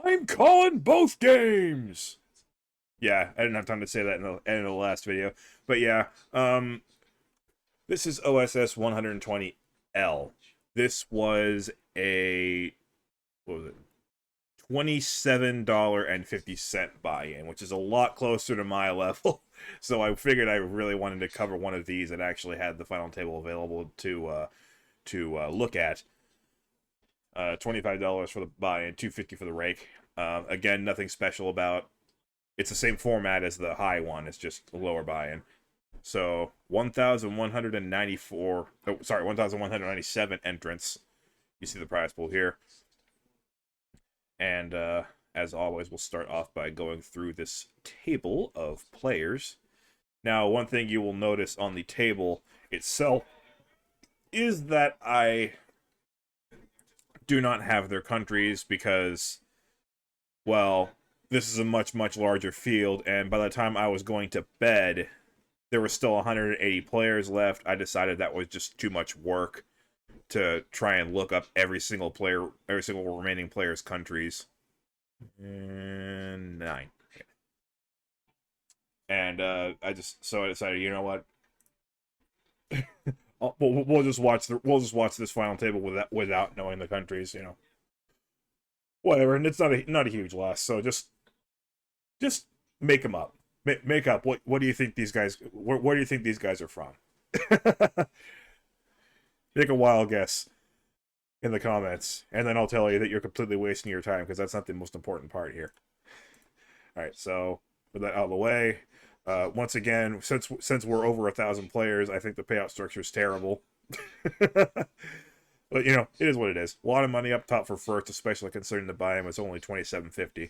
I'm calling both games. Yeah, I didn't have time to say that in the end of the last video, but yeah, this is OSS 120L. This was a, what was it, $27.50 buy-in, which is a lot closer to my level. So I figured I really wanted to cover one of these that actually had the final table available to look at. $25 for the buy-in, $250 for the rake. Again, nothing special about. It's the same format as the high one. It's just a lower buy-in. So 1,194. Oh, sorry, 1,197 entrants. You see the prize pool here. And as always, we'll start off by going through this table of players. Now, one thing you will notice on the table itself is that I do not have their countries because, well, this is a much, much larger field, and by the time I was going to bed, there were still 180 players left. I decided that was just too much work to try and look up every single remaining player's countries. And 9. And I decided, you know what? we'll just watch this final table without knowing the countries, you know. Whatever, and it's not a huge loss. So just make them up. Make up. What do you think these guys? Where do you think these guys are from? Make a wild guess in the comments, and then I'll tell you that you're completely wasting your time because that's not the most important part here. All right, so with that out of the way, once again, since we're over 1,000 players, I think the payout structure is terrible. But you know, it is what it is. A lot of money up top for first, especially considering the buy-in was only $27.50.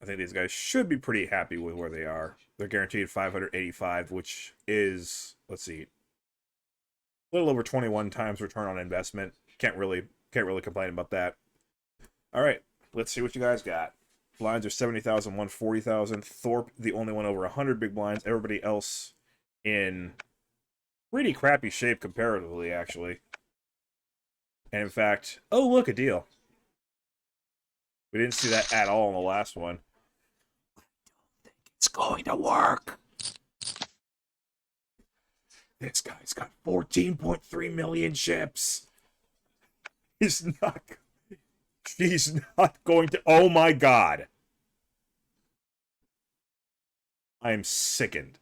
I think these guys should be pretty happy with where they are. They're guaranteed 585, which is, let's see, a little over 21 times return on investment. Can't really complain about that. All right, let's see what you guys got. Blinds are 70,000, 140,000. Thorpe, the only one over 100 big blinds. Everybody else in pretty crappy shape comparatively, actually. And in fact, oh, look, a deal. We didn't see that at all in the last one. I don't think it's going to work. This guy's got 14.3 million ships. He's not going to... Oh my god. I am sickened.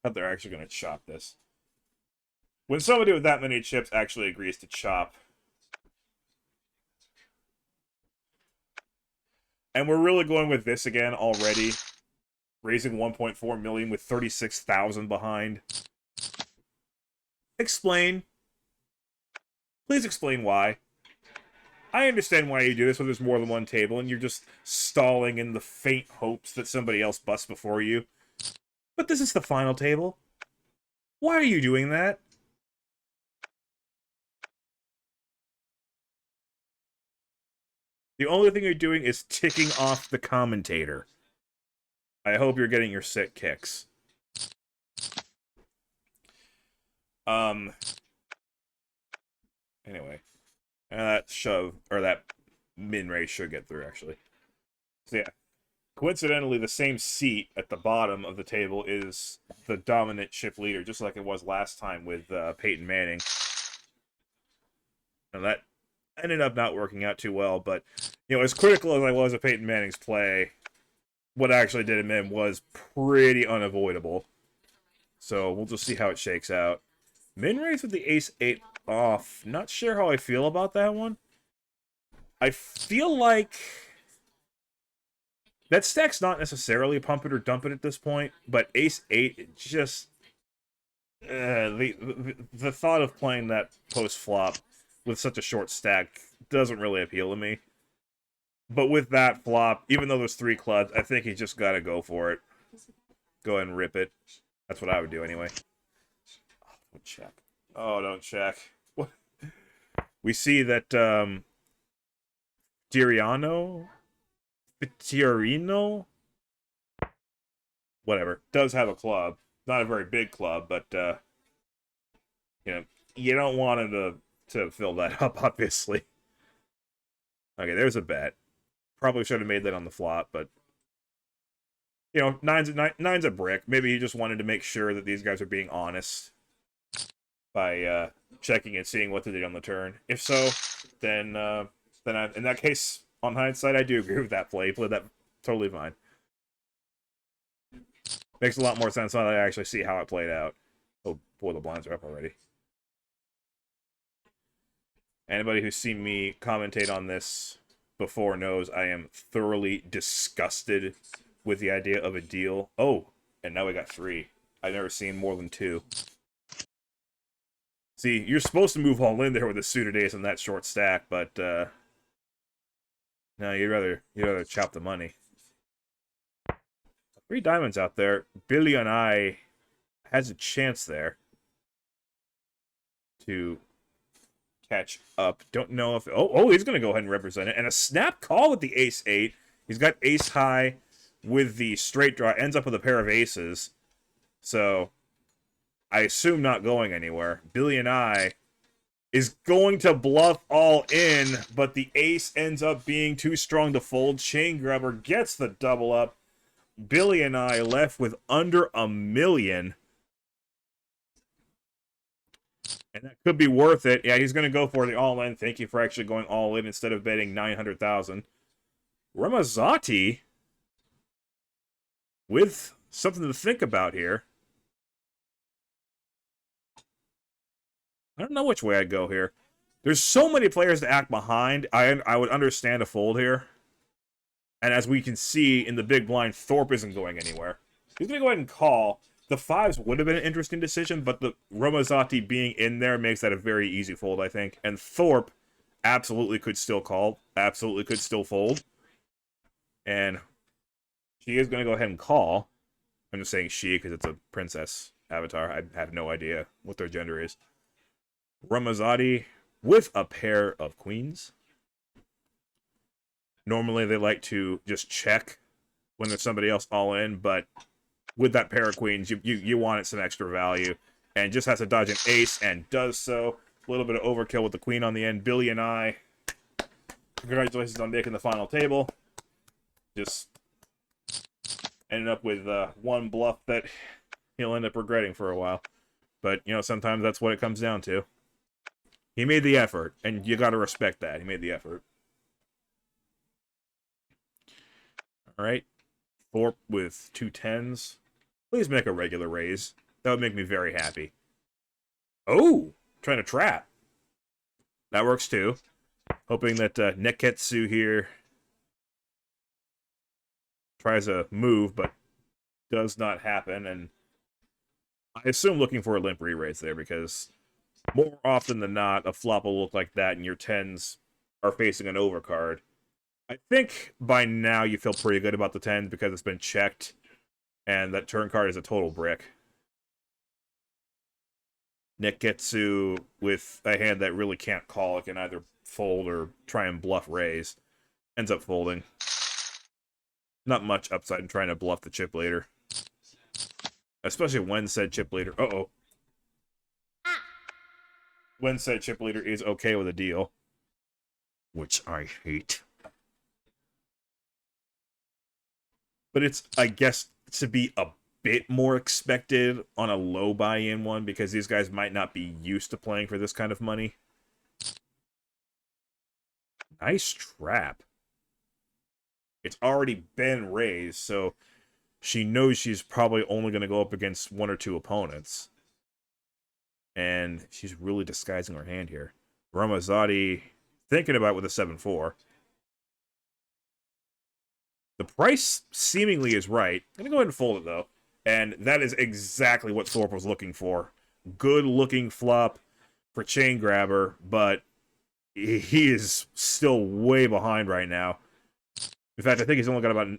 God, they're actually going to chop this. When somebody with that many chips actually agrees to chop. And we're really going with this again already. Raising 1.4 million with 36,000 behind. Explain. Please explain why. I understand why you do this when there's more than one table and you're just stalling in the faint hopes that somebody else busts before you. But this is the final table. Why are you doing that? The only thing you're doing is ticking off the commentator. I hope you're getting your sick kicks. Anyway. That min raise should get through, actually. So yeah. Coincidentally, the same seat at the bottom of the table is the dominant ship leader, just like it was last time with Peyton Manning. And that ended up not working out too well, but, you know, as critical as I was of Peyton Manning's play, what actually did him in was pretty unavoidable. So we'll just see how it shakes out. Min raise with the ace-8 off. Not sure how I feel about that one. I feel like that stack's not necessarily pump it or dump it at this point, but ace-8, it just... the thought of playing that post-flop with such a short stack doesn't really appeal to me. But with that flop, even though there's 3 clubs, I think he's just got to go for it. Go ahead and rip it. That's what I would do anyway. Oh, don't check. Oh, don't check. What? We see that Fiorino, whatever, does have a club. Not a very big club, but you know, you don't want him to fill that up, obviously. Okay, there's a bet. Probably should have made that on the flop, but you know, nine's a brick. Maybe he just wanted to make sure that these guys are being honest by checking and seeing what they did on the turn. If so, then in that case, on hindsight, I do agree with that play. He played that totally fine. Makes a lot more sense now that I actually see how it played out. Oh boy, the blinds are up already. Anybody who's seen me commentate on this before knows I am thoroughly disgusted with the idea of a deal. Oh, and now we got 3. I've never seen more than 2. See, you're supposed to move all in there with a suited ace on that short stack, but no, you'd rather chop the money. 3 diamonds out there. Billy and I has a chance there to catch up. Don't know if... Oh, he's going to go ahead and represent it. And a snap call with the ace-8. He's got ace-high with the straight draw. Ends up with a pair of aces. So, I assume not going anywhere. Billy and I is going to bluff all in, but the ace ends up being too strong to fold. Chain Grabber gets the double up. Billy and I left with under $1 million. And that could be worth it. Yeah, he's going to go for the all-in. Thank you for actually going all-in instead of betting 900,000. Ramazzotti with something to think about here. I don't know which way I'd go here. There's so many players to act behind. I would understand a fold here. And as we can see in the big blind, Thorpe isn't going anywhere. He's going to go ahead and call. The 5s would have been an interesting decision, but the Ramazzotti being in there makes that a very easy fold, I think. And Thorpe absolutely could still call. Absolutely could still fold. And she is going to go ahead and call. I'm just saying she because it's a princess avatar. I have no idea what their gender is. Ramazzotti with a pair of queens. Normally, they like to just check when there's somebody else all in, but with that pair of queens, you wanted some extra value. And just has to dodge an ace, and does so. A little bit of overkill with the queen on the end. Billy and I, congratulations on making the final table. Just ended up with one bluff that he'll end up regretting for a while. But, you know, sometimes that's what it comes down to. He made the effort, and you got to respect that. He made the effort. All right. Thorpe with 2 10s. Please make a regular raise. That would make me very happy. Oh! Trying to trap. That works too. Hoping that Neketsu here tries a move, but does not happen. And I assume looking for a limp re-raise there, because more often than not, a flop will look like that and your 10s are facing an overcard. I think by now you feel pretty good about the 10s because it's been checked, and that turn card is a total brick. Neketsu with a hand that really can't call. It can either fold or try and bluff raise. Ends up folding. Not much upside in trying to bluff the chip leader. Especially when said chip leader... Uh-oh. When said chip leader is okay with a deal. Which I hate. But it's, I guess, to be a bit more expected on a low buy-in one, because these guys might not be used to playing for this kind of money. Nice trap. It's already been raised, so she knows she's probably only going to go up against 1 or 2 opponents. And she's really disguising her hand here. Ramazzotti thinking about it with a 7-4. The price seemingly is right. I'm going to go ahead and fold it, though. And that is exactly what Thorpe was looking for. Good-looking flop for Chain Grabber, but he is still way behind right now. In fact, I think he's only got about a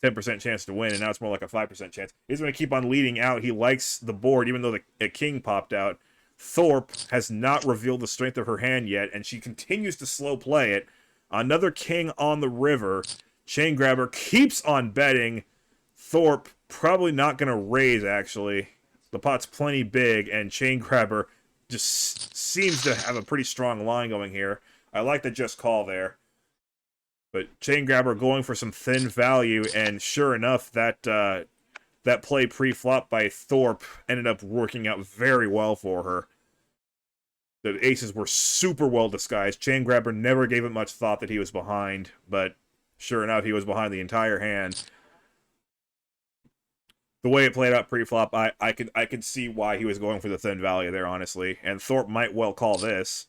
10% chance to win, and now it's more like a 5% chance. He's going to keep on leading out. He likes the board, even though a king popped out. Thorpe has not revealed the strength of her hand yet, and she continues to slow play it. Another king on the river. Chain Grabber keeps on betting. Thorpe probably not going to raise, actually. The pot's plenty big, and Chain Grabber just seems to have a pretty strong line going here. I like the just call there. But Chain Grabber going for some thin value, and sure enough, that that play pre-flop by Thorpe ended up working out very well for her. The aces were super well disguised. Chain Grabber never gave it much thought that he was behind, but sure enough, he was behind the entire hand. The way it played out pre-flop, I could see why he was going for the thin value there, honestly. And Thorpe might well call this,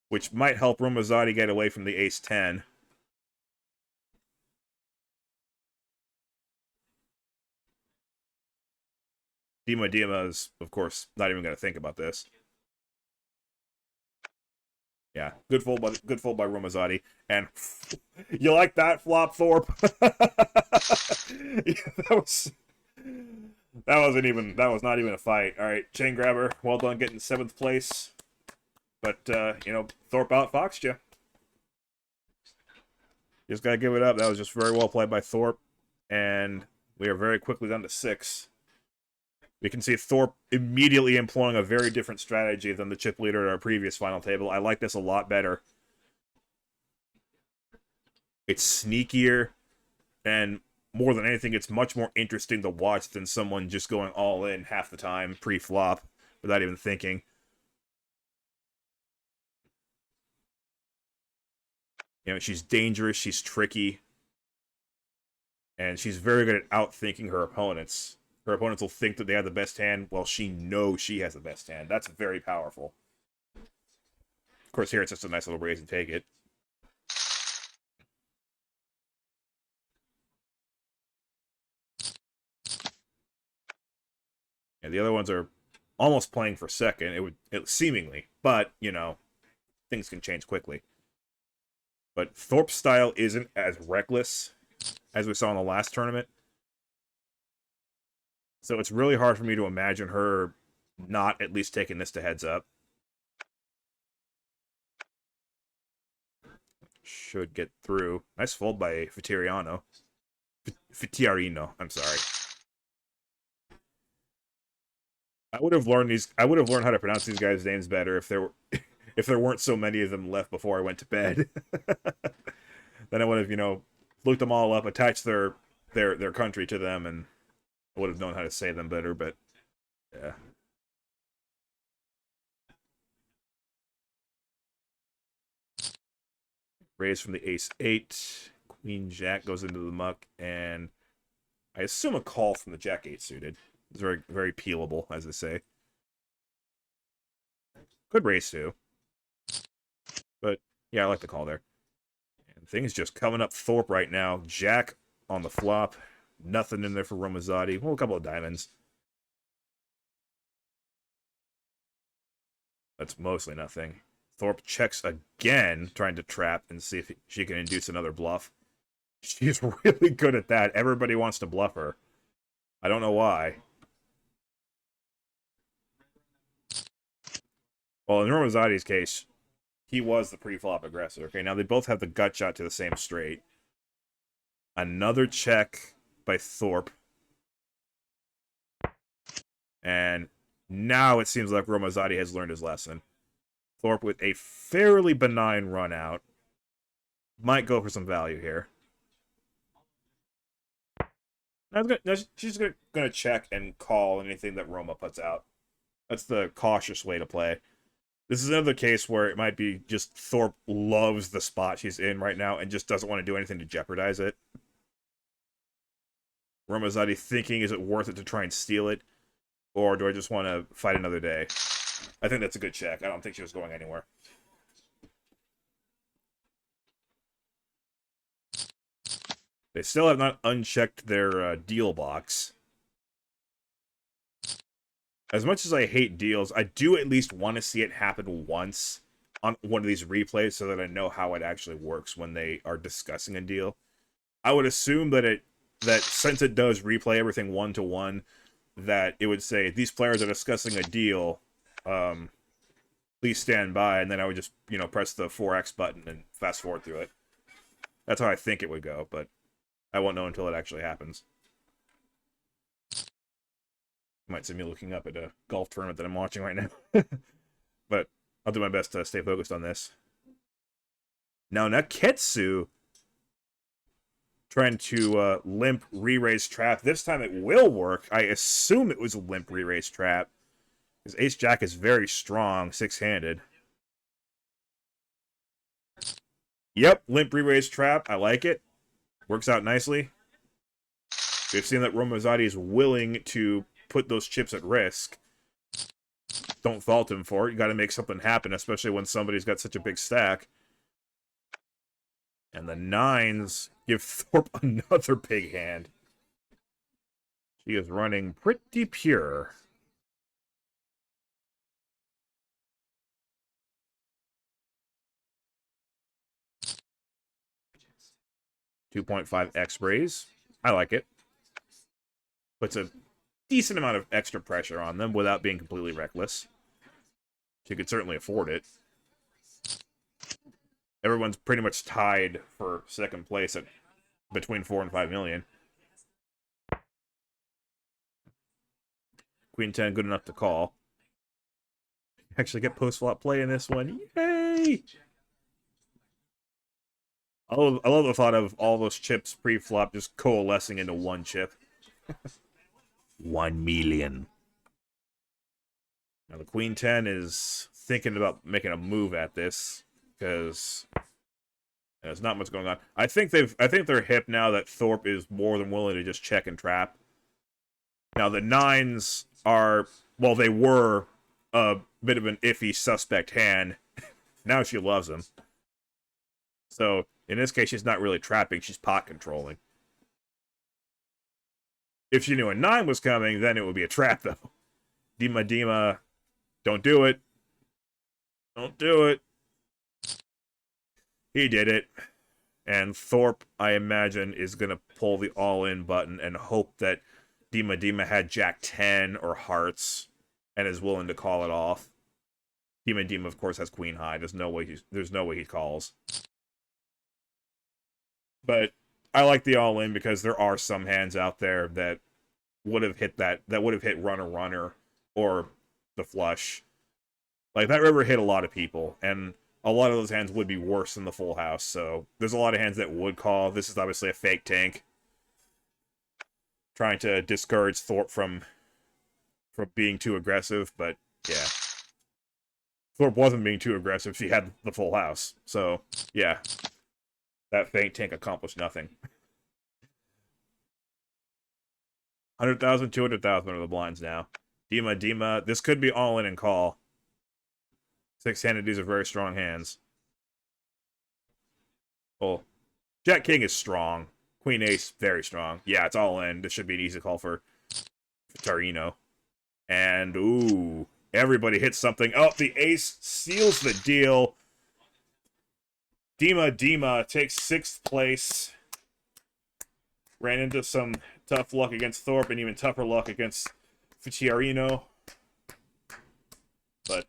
which might help Rumazzotti get away from the ace-10. Dima is, of course, not even going to think about this. Yeah, good fold by Rumazzotti. And you like that flop, Thorpe? Yeah, that was not even a fight. All right, Chain Grabber, well done getting 7th place. But you know, Thorpe outfoxed you. Just gotta give it up. That was just very well played by Thorpe, and we are very quickly down to 6. We can see Thorpe immediately employing a very different strategy than the chip leader at our previous final table. I like this a lot better. It's sneakier, and more than anything, it's much more interesting to watch than someone just going all in half the time pre-flop without even thinking. You know, she's dangerous, she's tricky, and she's very good at outthinking her opponents. Her opponents will think that they have the best hand while she knows she has the best hand. That's very powerful. Of course, here it's just a nice little raise and take it. And the other ones are almost playing for second, seemingly, but, you know, things can change quickly. But Thorpe's style isn't as reckless as we saw in the last tournament. So it's really hard for me to imagine her not at least taking this to heads up. Should get through. Nice fold by Fittiarino. I'm sorry. I would have learned how to pronounce these guys' names better if there weren't so many of them left before I went to bed. Then I would have, you know, looked them all up, attached their country to them, and I would have known how to say them better, but yeah. Raise from the ace-8. Queen-jack goes into the muck, and I assume a call from the jack-8 suited. It's very, very peelable, as they say. Could raise too. But, yeah, I like the call there. And things just coming up Thorpe right now. Jack on the flop. Nothing in there for Rumazzotti. Well, a couple of diamonds. That's mostly nothing. Thorpe checks again, trying to trap and see if she can induce another bluff. She's really good at that. Everybody wants to bluff her. I don't know why. Well, in Ramazzotti's case, he was the pre-flop aggressor. Okay, now they both have the gut shot to the same straight. Another check by Thorpe. And now it seems like Ramazzotti has learned his lesson. Thorpe with a fairly benign run out. Might go for some value here. She's gonna check and call anything that Roma puts out. That's the cautious way to play. This is another case where it might be just Thorpe loves the spot she's in right now and just doesn't want to do anything to jeopardize it. Ramazzotti thinking, is it worth it to try and steal it? Or do I just want to fight another day? I think that's a good check. I don't think she was going anywhere. They still have not unchecked their deal box. As much as I hate deals, I do at least want to see it happen once on one of these replays so that I know how it actually works when they are discussing a deal. I would assume that since it does replay everything one-to-one, that it would say, these players are discussing a deal, please stand by, and then I would just, you know, press the 4X button and fast forward through it. That's how I think it would go, but I won't know until it actually happens. You might see me looking up at a golf tournament that I'm watching right now. But I'll do my best to stay focused on this. Now, Naketsu trying to limp re-raise trap. This time it will work. I assume it was a limp re-raise trap. Because Ace-Jack is very strong, six-handed. Yep, limp re-raise trap. I like it. Works out nicely. We've seen that Romazzotti is willing to put those chips at risk. Don't fault him for it. You got to make something happen, especially when somebody's got such a big stack. And the 9s give Thorpe another big hand. She is running pretty pure. .5 X-rays. I like it. Puts a decent amount of extra pressure on them without being completely reckless. She could certainly afford it. Everyone's pretty much tied for second place at between 4 and 5 million. Queen 10 good enough to call. Actually get post-flop play in this one. Yay! I love the thought of all those chips pre-flop just coalescing into one chip. 1 million. Now the Queen 10 is thinking about making a move at this because there's not much going on. I think they're hip now that Thorpe is more than willing to just check and trap. Now the 9s are, well, they were a bit of an iffy suspect hand. Now she loves them. So in this case, she's not really trapping; she's pot controlling. If she knew a 9 was coming, then it would be a trap, though. Dima, don't do it. Don't do it. He did it. And Thorpe, I imagine, is going to pull the all-in button and hope that Dima had Jack 10 or hearts and is willing to call it off. Dima, of course, has Queen High. There's no way he calls. But I like the all-in because there are some hands out there that would have hit runner or the flush. Like, that river hit a lot of people, and a lot of those hands would be worse than the full house, so there's a lot of hands that would call. This is obviously a fake tank. Trying to discourage Thorpe from being too aggressive, but yeah. Thorpe wasn't being too aggressive. She had the full house, so yeah. That fake tank accomplished nothing. 100,000, 200,000 are the blinds now. Dima, this could be all in and call. Six-handed, these are very strong hands. Well, Jack King is strong. Queen Ace, very strong. Yeah, it's all in. This should be an easy call for Tarino. And, ooh, everybody hits something. Oh, the ace seals the deal. Dima takes 6th place. Ran into some tough luck against Thorpe and even tougher luck against Ficciarino. But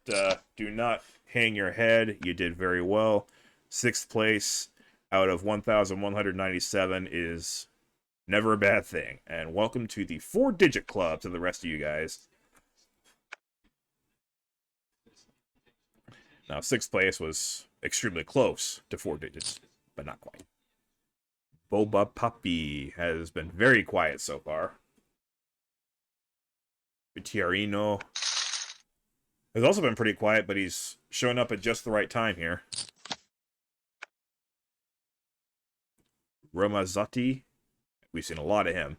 do not hang your head. You did very well. 6th place out of 1,197 is never a bad thing. And welcome to the 4-digit club to the rest of you guys. Now, 6th place was extremely close to 4 digits, but not quite. Boba Puppy has been very quiet so far. Ficciarino has also been pretty quiet, but he's shown up at just the right time here. Romazzotti, we've seen a lot of him.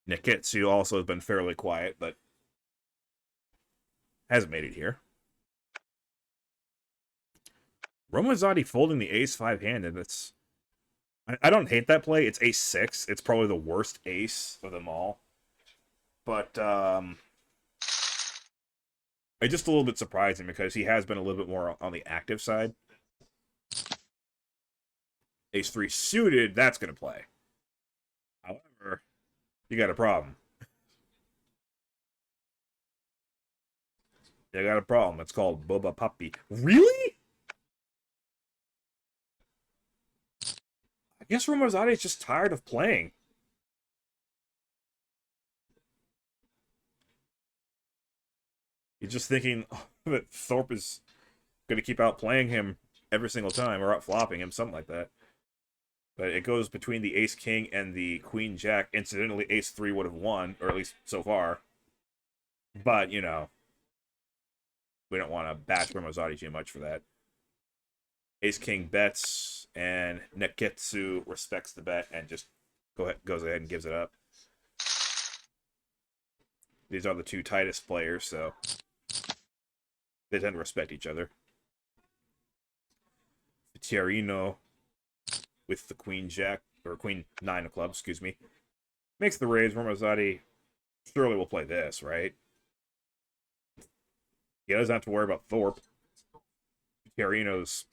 Neketsu also has been fairly quiet, but hasn't made it here. Romazzotti folding the ace 5-handed. That's I don't hate that play. It's ace 6. It's probably the worst ace of them all. But it's just a little bit surprising because he has been a little bit more on the active side. Ace 3 suited, that's going to play. However, you got a problem. You got a problem. It's called Boba Puppy. Really? I guess Romazzotti is just tired of playing. He's just thinking that Thorpe is going to keep outplaying him every single time, or outflopping him, something like that. But it goes between the ace-king and the queen-jack. Incidentally, ace-3 would have won, or at least so far. But, you know, we don't want to bash Ramazzotti too much for that. Ace-king bets, and Neketsu respects the bet and just goes ahead and gives it up. These are the two tightest players, so they tend to respect each other. Tiarino with the queen-jack, or queen-9 of clubs, excuse me, makes the raise. Ramazzotti surely will play this, right? He doesn't have to worry about Thorpe. Tiarino's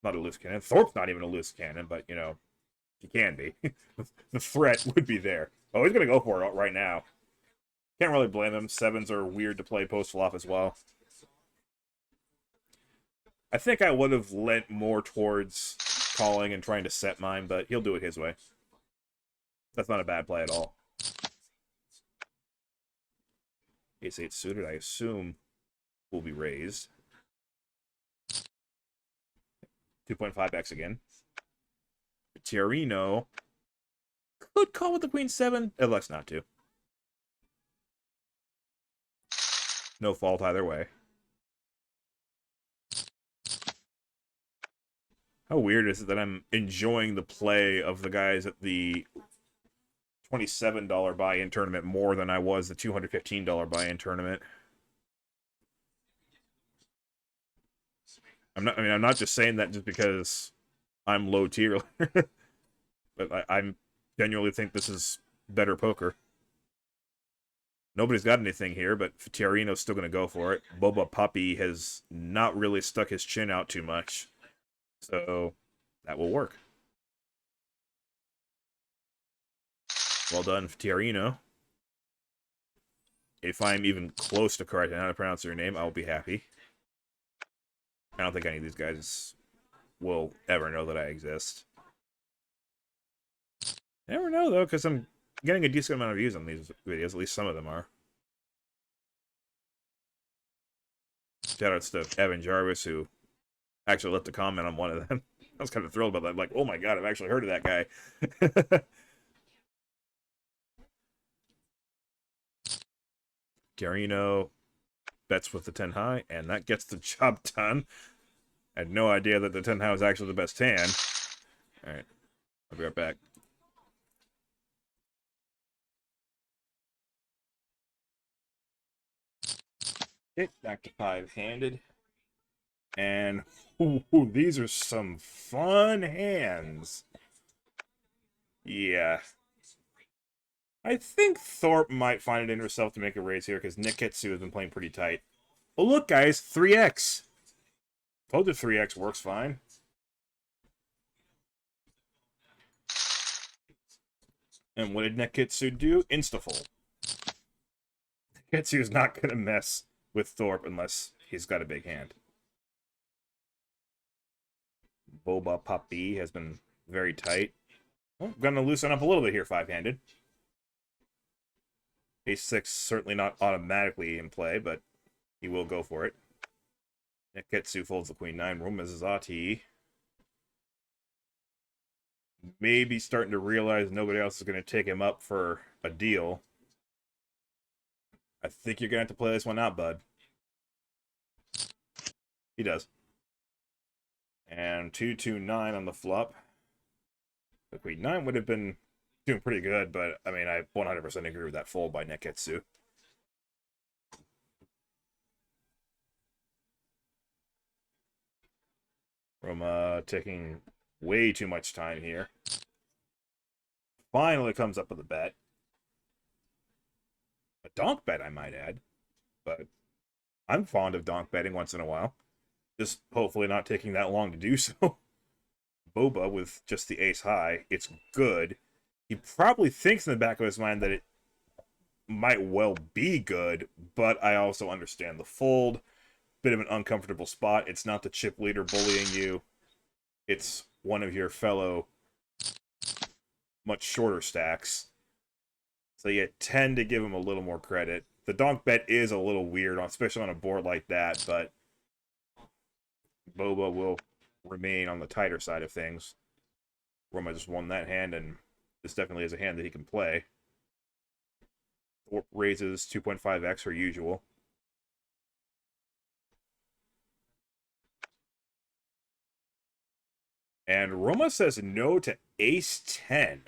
not a loose cannon. Thorpe's not even a loose cannon, but, you know, he can be. The threat would be there. Oh, he's going to go for it right now. Can't really blame him. Sevens are weird to play post-flop as well. I think I would have lent more towards calling and trying to set mine, but he'll do it his way. That's not a bad play at all. Ace-8 suited, I assume, will be raised. 2.5x again. Tiarino could call with the queen-7. Elects not to. No fault either way. How weird is it that I'm enjoying the play of the guys at the $27 buy-in tournament more than I was the $215 buy-in tournament? I'm not just saying that just because I'm low tier, but I'm genuinely think this is better poker. Nobody's got anything here, but Tiarino's still going to go for it. Boba Puppy has not really stuck his chin out too much, so that will work. Well done, Tiarino. If I'm even close to correct how to pronounce your name, I'll be happy. I don't think any of these guys will ever know that I exist. Never know, though, because I'm getting a decent amount of views on these videos. At least some of them are. Shoutouts to Evan Jarvis, who actually left a comment on one of them. I was kind of thrilled about that. I'm like, oh my god, I've actually heard of that guy. Garino bets with the 10 high, and that gets the job done. I had no idea that the 10 high was actually the best hand. Alright, I'll be right back. Okay, back to 5-handed. And ooh, these are some fun hands. Yeah. I think Thorpe might find it in herself to make a raise here because Neketsu has been playing pretty tight. Oh, look, guys, 3x. Told you 3x works fine. And what did Neketsu do? Instafold. Neketsu is not going to mess with Thorpe unless he's got a big hand. Boba Puppy has been very tight. Well, going to loosen up a little bit here, 5-handed. Ace-6 certainly not automatically in play, but he will go for it. Neketsu folds the queen-9. Ramazzotti maybe starting to realize nobody else is going to take him up for a deal. I think you're going to have to play this one out, bud. He does. And 2-2-9 on the flop. The queen-9 would have been doing pretty good, but, I mean, I 100% agree with that fold by Neketsu. Roma taking way too much time here. Finally comes up with a bet. A donk bet, I might add. But I'm fond of donk betting once in a while. Just hopefully not taking that long to do so. Boba with just the ace high. It's good. He probably thinks in the back of his mind that it might well be good, but I also understand the fold. Bit of an uncomfortable spot. It's not the chip leader bullying you. It's one of your fellow much shorter stacks. So you tend to give him a little more credit, The donk bet is a little weird, especially on a board like that, but Boba will remain on the tighter side of things. Roma just won that hand, and this definitely is a hand that he can play. Thorpe raises 2.5x her usual. And Roma says no to ace 10.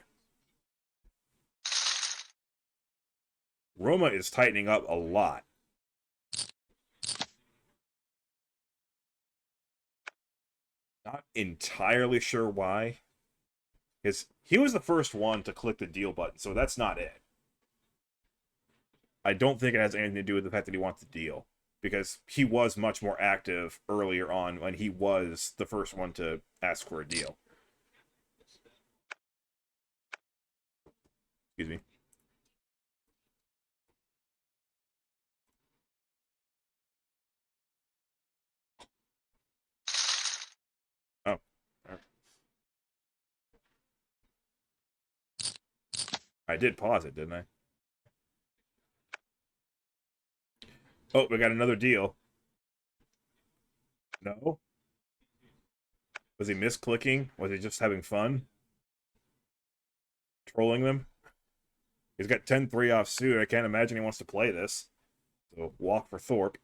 Roma is tightening up a lot. Not entirely sure why. Because he was the first one to click the deal button, so that's not it. I don't think it has anything to do with the fact that he wants the deal. Because he was much more active earlier on when he was the first one to ask for a deal. Excuse me. Oh. Right. I did pause it, didn't I? Oh, we got another deal. No? Was he misclicking? Was he just having fun? Trolling them? He's got 10-3 offsuit. I can't imagine he wants to play this. So, walk for Thorpe.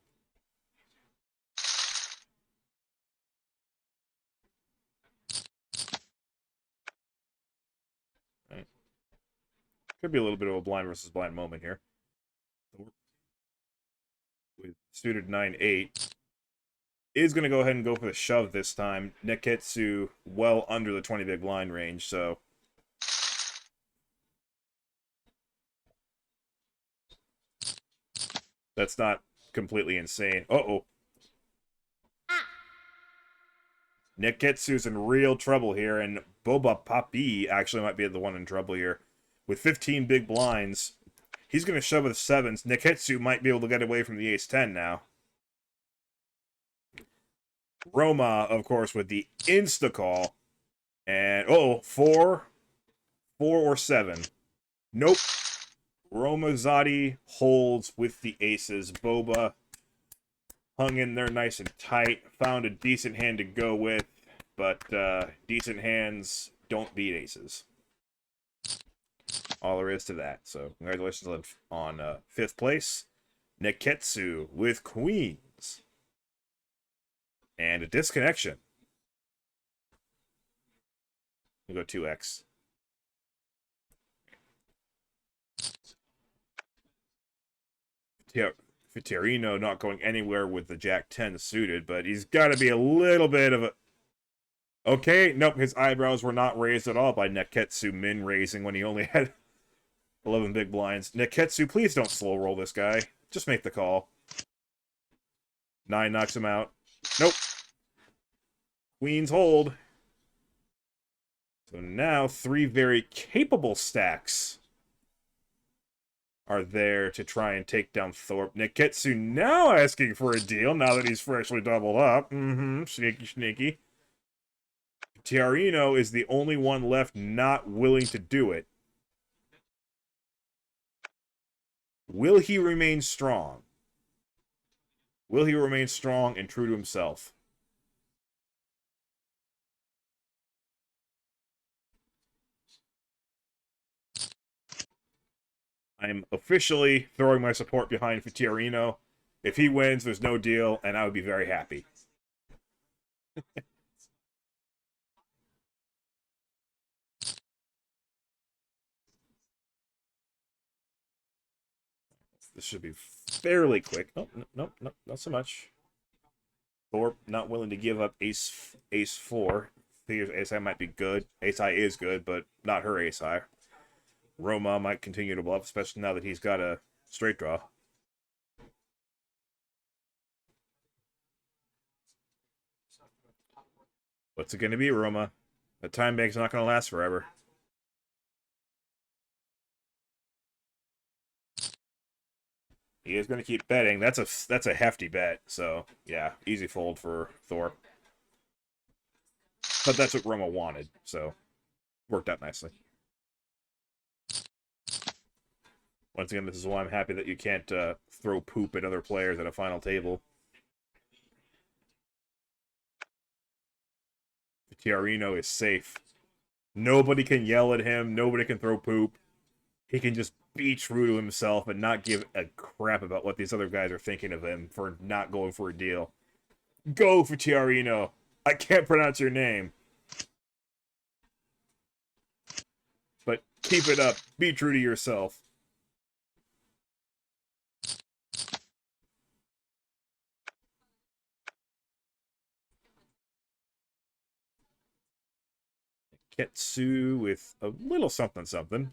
Right. Could be a little bit of a blind versus blind moment here. Thorpe with suited 9-8 is going to go ahead and go for the shove this time. Neketsu well under the 20 big blind range, so that's not completely insane. Uh-oh. Neketsu's in real trouble here, and Boba Papi actually might be the one in trouble here. With 15 big blinds, he's going to shove with sevens. Neketsu might be able to get away from the ace-10 now. Roma, of course, with the insta-call. And, oh, 4 or 7. Nope. Romazzotti holds with the aces. Boba hung in there nice and tight. Found a decent hand to go with. But decent hands don't beat aces. All there is to that. So congratulations on 5th place. Neketsu with queens. And a disconnection. We'll go 2x. Fiorino not going anywhere with the Jack-10 suited, but he's got to be a little bit of a... Okay, nope, his eyebrows were not raised at all by Neketsu min raising when he only had 11 big blinds. Neketsu, please don't slow roll this guy. Just make the call. 9 knocks him out. Nope. Queens hold. So now 3 very capable stacks are there to try and take down Thorpe. Neketsu now asking for a deal now that he's freshly doubled up. Sneaky, sneaky. Tiarino is the only one left not willing to do it. Will he remain strong? Will he remain strong and true to himself? I'm officially throwing my support behind Tiarino. If he wins, there's no deal, and I would be very happy. This should be fairly quick. Oh, no, not so much. Thorpe not willing to give up ace 4. Figures ace-high might be good. Ace-high is good, but not her ace-high. Roma might continue to bluff, especially now that he's got a straight draw. What's it going to be, Roma? The time bank's not going to last forever. He is going to keep betting. That's a hefty bet. So, yeah, easy fold for Thorpe. But that's what Roma wanted, so worked out nicely. Once again, this is why I'm happy that you can't throw poop at other players at a final table. Tiarino is safe. Nobody can yell at him. Nobody can throw poop. He can just be true to himself and not give a crap about what these other guys are thinking of him for not going for a deal. Go for Tiarino. I can't pronounce your name. But keep it up. Be true to yourself. Ketsu with a little something something.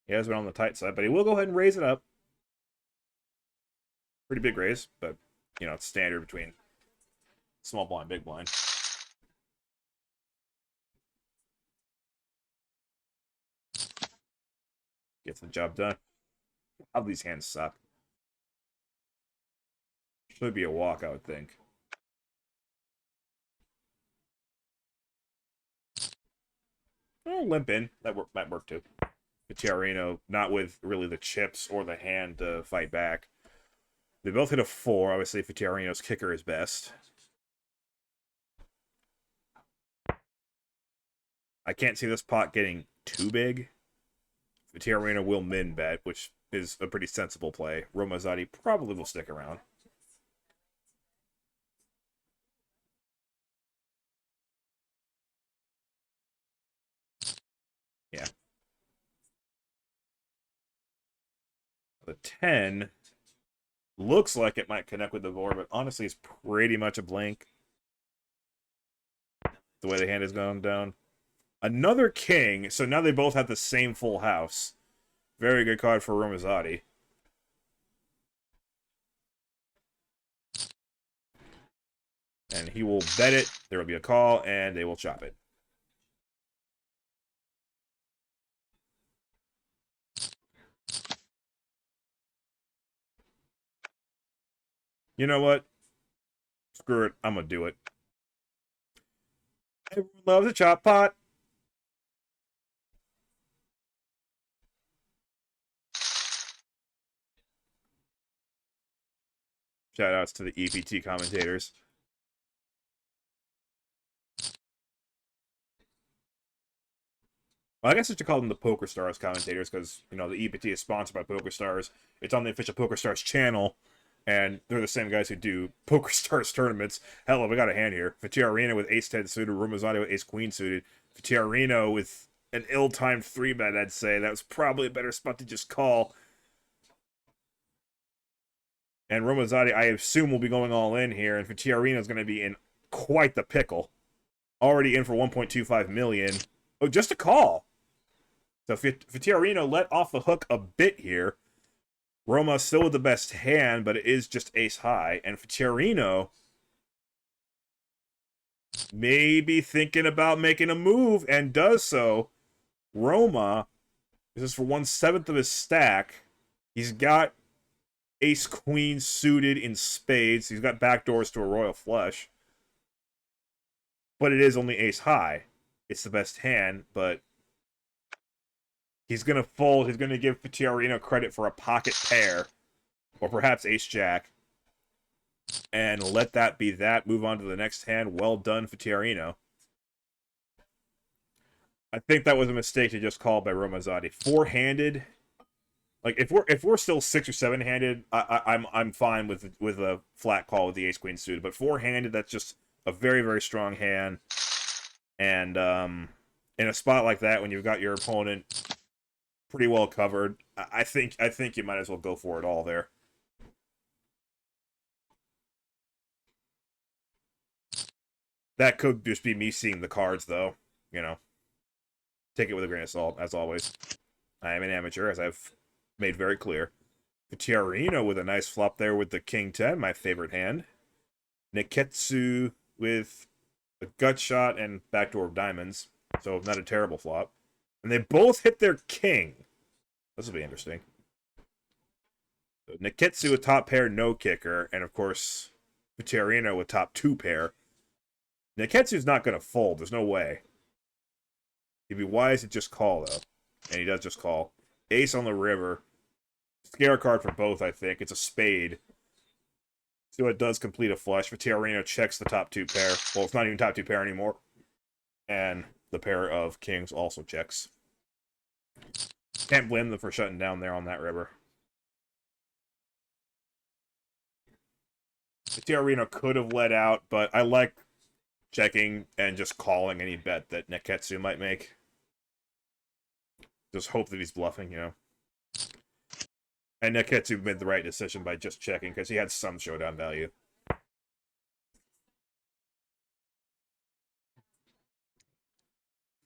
He has been on the tight side, but he will go ahead and raise it up. Pretty big raise, but, you know, it's standard between small blind, big blind. Gets the job done. How these hands suck. Should be a walk, I would think. Oh, limp in. That might work too. Tiarino, not with really the chips or the hand to fight back. They both hit a 4. Obviously, Tiarino's kicker is best. I can't see this pot getting too big. Tiarino will min bet, which is a pretty sensible play. Romazzotti probably will stick around. Yeah. The 10 looks like it might connect with the board, but honestly, it's pretty much a blank. The way the hand is going down. Another king, so now they both have the same full house. Very good card for Romazzotti. And he will bet it. There will be a call, and they will chop it. You know what? Screw it. I'm going to do it. Everyone loves a chop pot. Shout outs to the EPT commentators. Well, I guess I should call them the Poker Stars commentators because, you know, the EPT is sponsored by Poker Stars. It's on the official Poker Stars channel, and they're the same guys who do Poker Stars tournaments. Hell, we got a hand here. Tiarino with ace-10 suited, Romazzotti with ace-queen suited. Tiarino with an ill-timed 3-bet, I'd say. That was probably a better spot to just call. And Romazzotti, I assume, will be going all in here, and Tiarino is going to be in quite the pickle. Already in for 1.25 million. Oh, just a call. So Tiarino let off the hook a bit here. Roma still with the best hand, but it is just ace high. And Tiarino maybe thinking about making a move and does so. Roma, this is for 1/7 of his stack. He's got ace-queen suited in spades. He's got backdoors to a royal flush. But it is only ace high. It's the best hand, but he's going to fold. He's going to give Tiarino credit for a pocket pair. Or perhaps ace-jack. And let that be that. Move on to the next hand. Well done, Tiarino. I think that was a mistake to just call by Romazzotti. Four-handed. Like if we're still 6 or 7-handed, I'm fine with a flat call with the ace-queen suited. But four-handed, that's just a very, very strong hand. And in a spot like that, when you've got your opponent pretty well covered, I think you might as well go for it all there. That could just be me seeing the cards, though. You know, take it with a grain of salt, as always. I am an amateur, as I've made very clear. Tiarino with a nice flop there with the king 10, my favorite hand. Neketsu with a gut shot and backdoor of diamonds, so not a terrible flop. And they both hit their king. This will be interesting. So Neketsu with top pair, no kicker, and of course, Tiarino with top 2 pair. Neketsu's not going to fold. There's no way. He'd be wise to just call, though. And he does just call. Ace on the river. Scare card for both, I think. It's a spade. So it does complete a flush. Vitiarino checks the top two pair. Well, it's not even top two pair anymore. And the pair of kings also checks. Can't blame them for shutting down there on that river. Vitiarino could have let out, but I like checking and just calling any bet that Neketsu might make. Just hope that he's bluffing, you know. And Neketsu made the right decision by just checking, because he had some showdown value.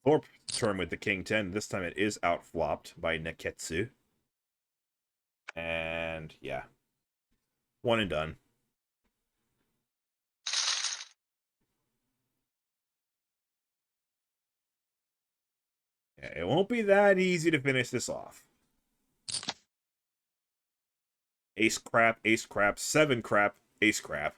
Thorpe turn with the king 10. This time it is outflopped by Neketsu. And, yeah. One and done. Yeah, it won't be that easy to finish this off. Ace crap, 7 crap, ace crap.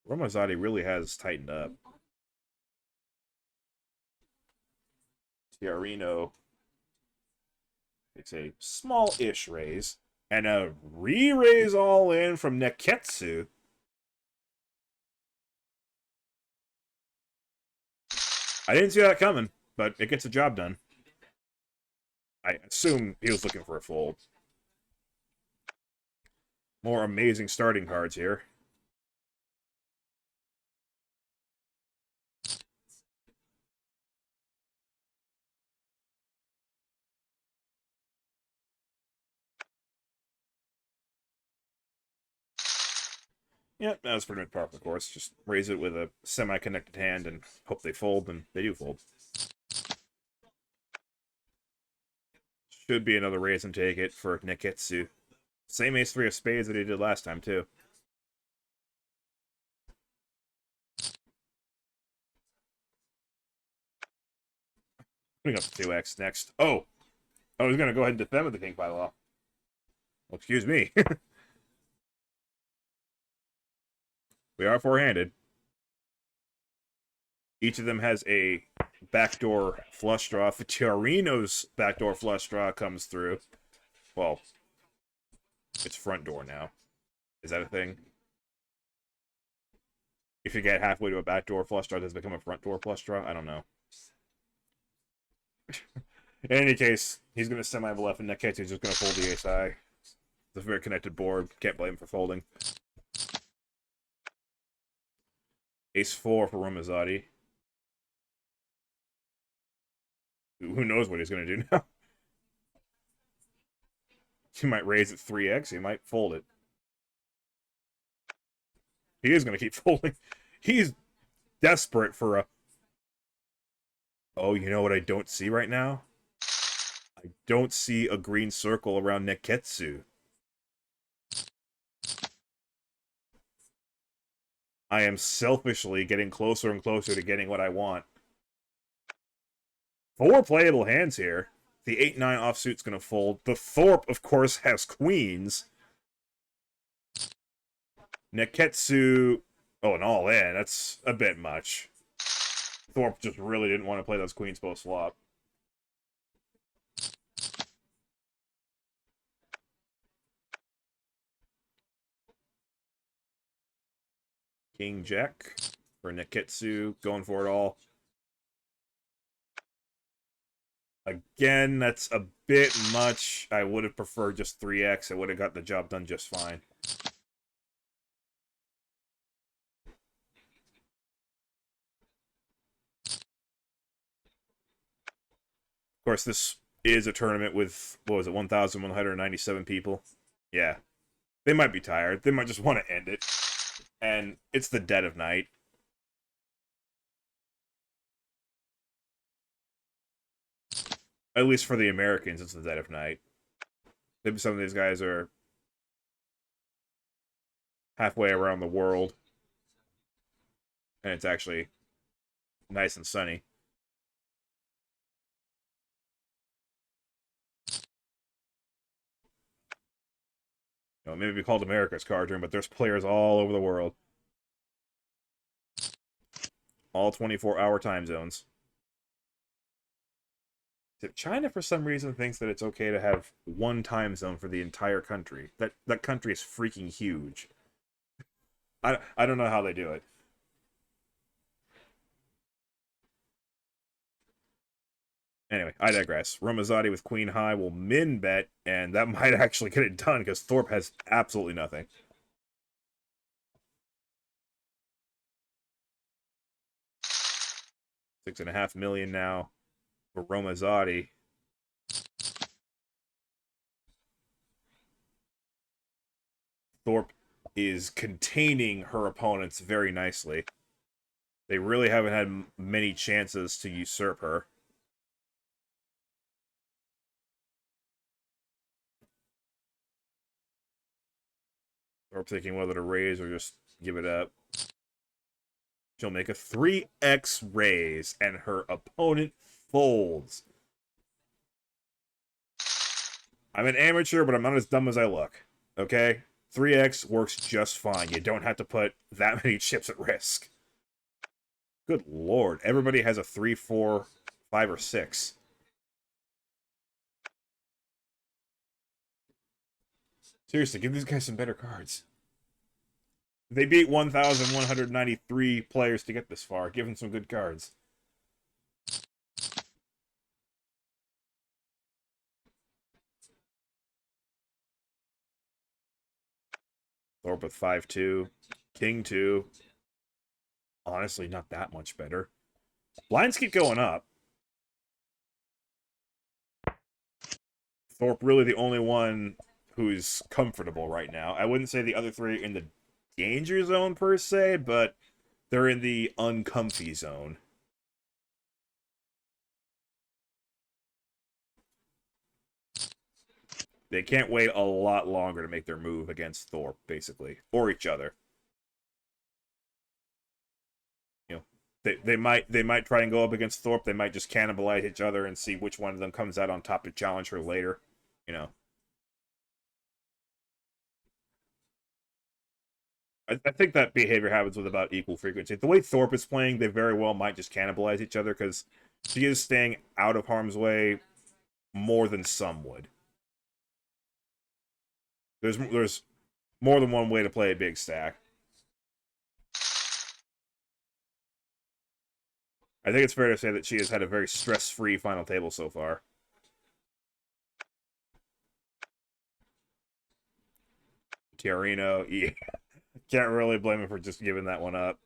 Ramazzotti really has tightened up. Tiarino takes a small-ish raise. And a re-raise all in from Neketsu. I didn't see that coming, but it gets the job done. I assume he was looking for a fold. More amazing starting cards here. Yep, that was pretty much par for the course. Just raise it with a semi-connected hand and hope they fold, and they do fold. Should be another raise and take it for Neketsu. Same ace-3 of spades that he did last time, too. Putting up the 2x next. Oh! I was going to go ahead and defend with the king by law. Well, excuse me. We are four-handed. Each of them has a backdoor flush draw. Vitiarino's backdoor flush draw comes through. Well, it's front door now. Is that a thing? If you get halfway to a backdoor flush draw, does it become a front door flush draw? I don't know. In any case, he's going to semi-bluff, and Neketsu's just going to fold the ace high. It's a very connected board. Can't blame him for folding. Ace 4 for Ramazzotti. Who knows what he's going to do now? He might raise it 3x. He might fold it. He is going to keep folding. He's desperate for a... Oh, you know what I don't see right now? I don't see a green circle around Neketsu. I am selfishly getting closer and closer to getting what I want. 4 playable hands here. The 8-9 offsuit's going to fold. The Thorpe, of course, has queens. Neketsu... Oh, and all in. That's a bit much. Thorpe just really didn't want to play those queens post-flop. King Jack for Neketsu. Going for it all. Again, that's a bit much. I would have preferred just 3x. I would have got the job done just fine. Of course, this is a tournament with, what was it, 1,197 people? Yeah. They might be tired. They might just want to end it. And it's the dead of night. At least for the Americans, it's the dead of night. Maybe some of these guys are halfway around the world. And it's actually nice and sunny. You know, maybe called America's Cardroom, but there's players all over the world. All 24-hour time zones. China, for some reason, thinks that it's okay to have one time zone for the entire country. That country is freaking huge. I don't know how they do it. Anyway, I digress. Romazzotti with Queen High will min bet, and that might actually get it done because Thorpe has absolutely nothing. $6.5 million now for Romazzotti. Thorpe is containing her opponents very nicely. They really haven't had many chances to usurp her. Thorpe thinking whether to raise or just give it up. She'll make a 3x raise, and her opponent folds. I'm an amateur, but I'm not as dumb as I look. Okay? 3x works just fine. You don't have to put that many chips at risk. Good lord. Everybody has a 3, 4, 5, or 6. Seriously, give these guys some better cards. They beat 1,193 players to get this far. Give them some good cards. Thorpe with 5-2. King 2. Honestly, not that much better. Blinds keep going up. Thorpe really the only one who's comfortable right now. I wouldn't say the other three in the danger zone per se, but they're in the uncomfy zone. They can't wait a lot longer to make their move against Thorpe, basically, or each other. You know, they might try and go up against Thorpe. They might just cannibalize each other and see which one of them comes out on top to challenge her later. You know. I think that behavior happens with about equal frequency. The way Thorpe is playing, they very well might just cannibalize each other because she is staying out of harm's way more than some would. There's more than one way to play a big stack. I think it's fair to say that she has had a very stress-free final table so far. Tiarino, yeah. Can't really blame him for just giving that one up.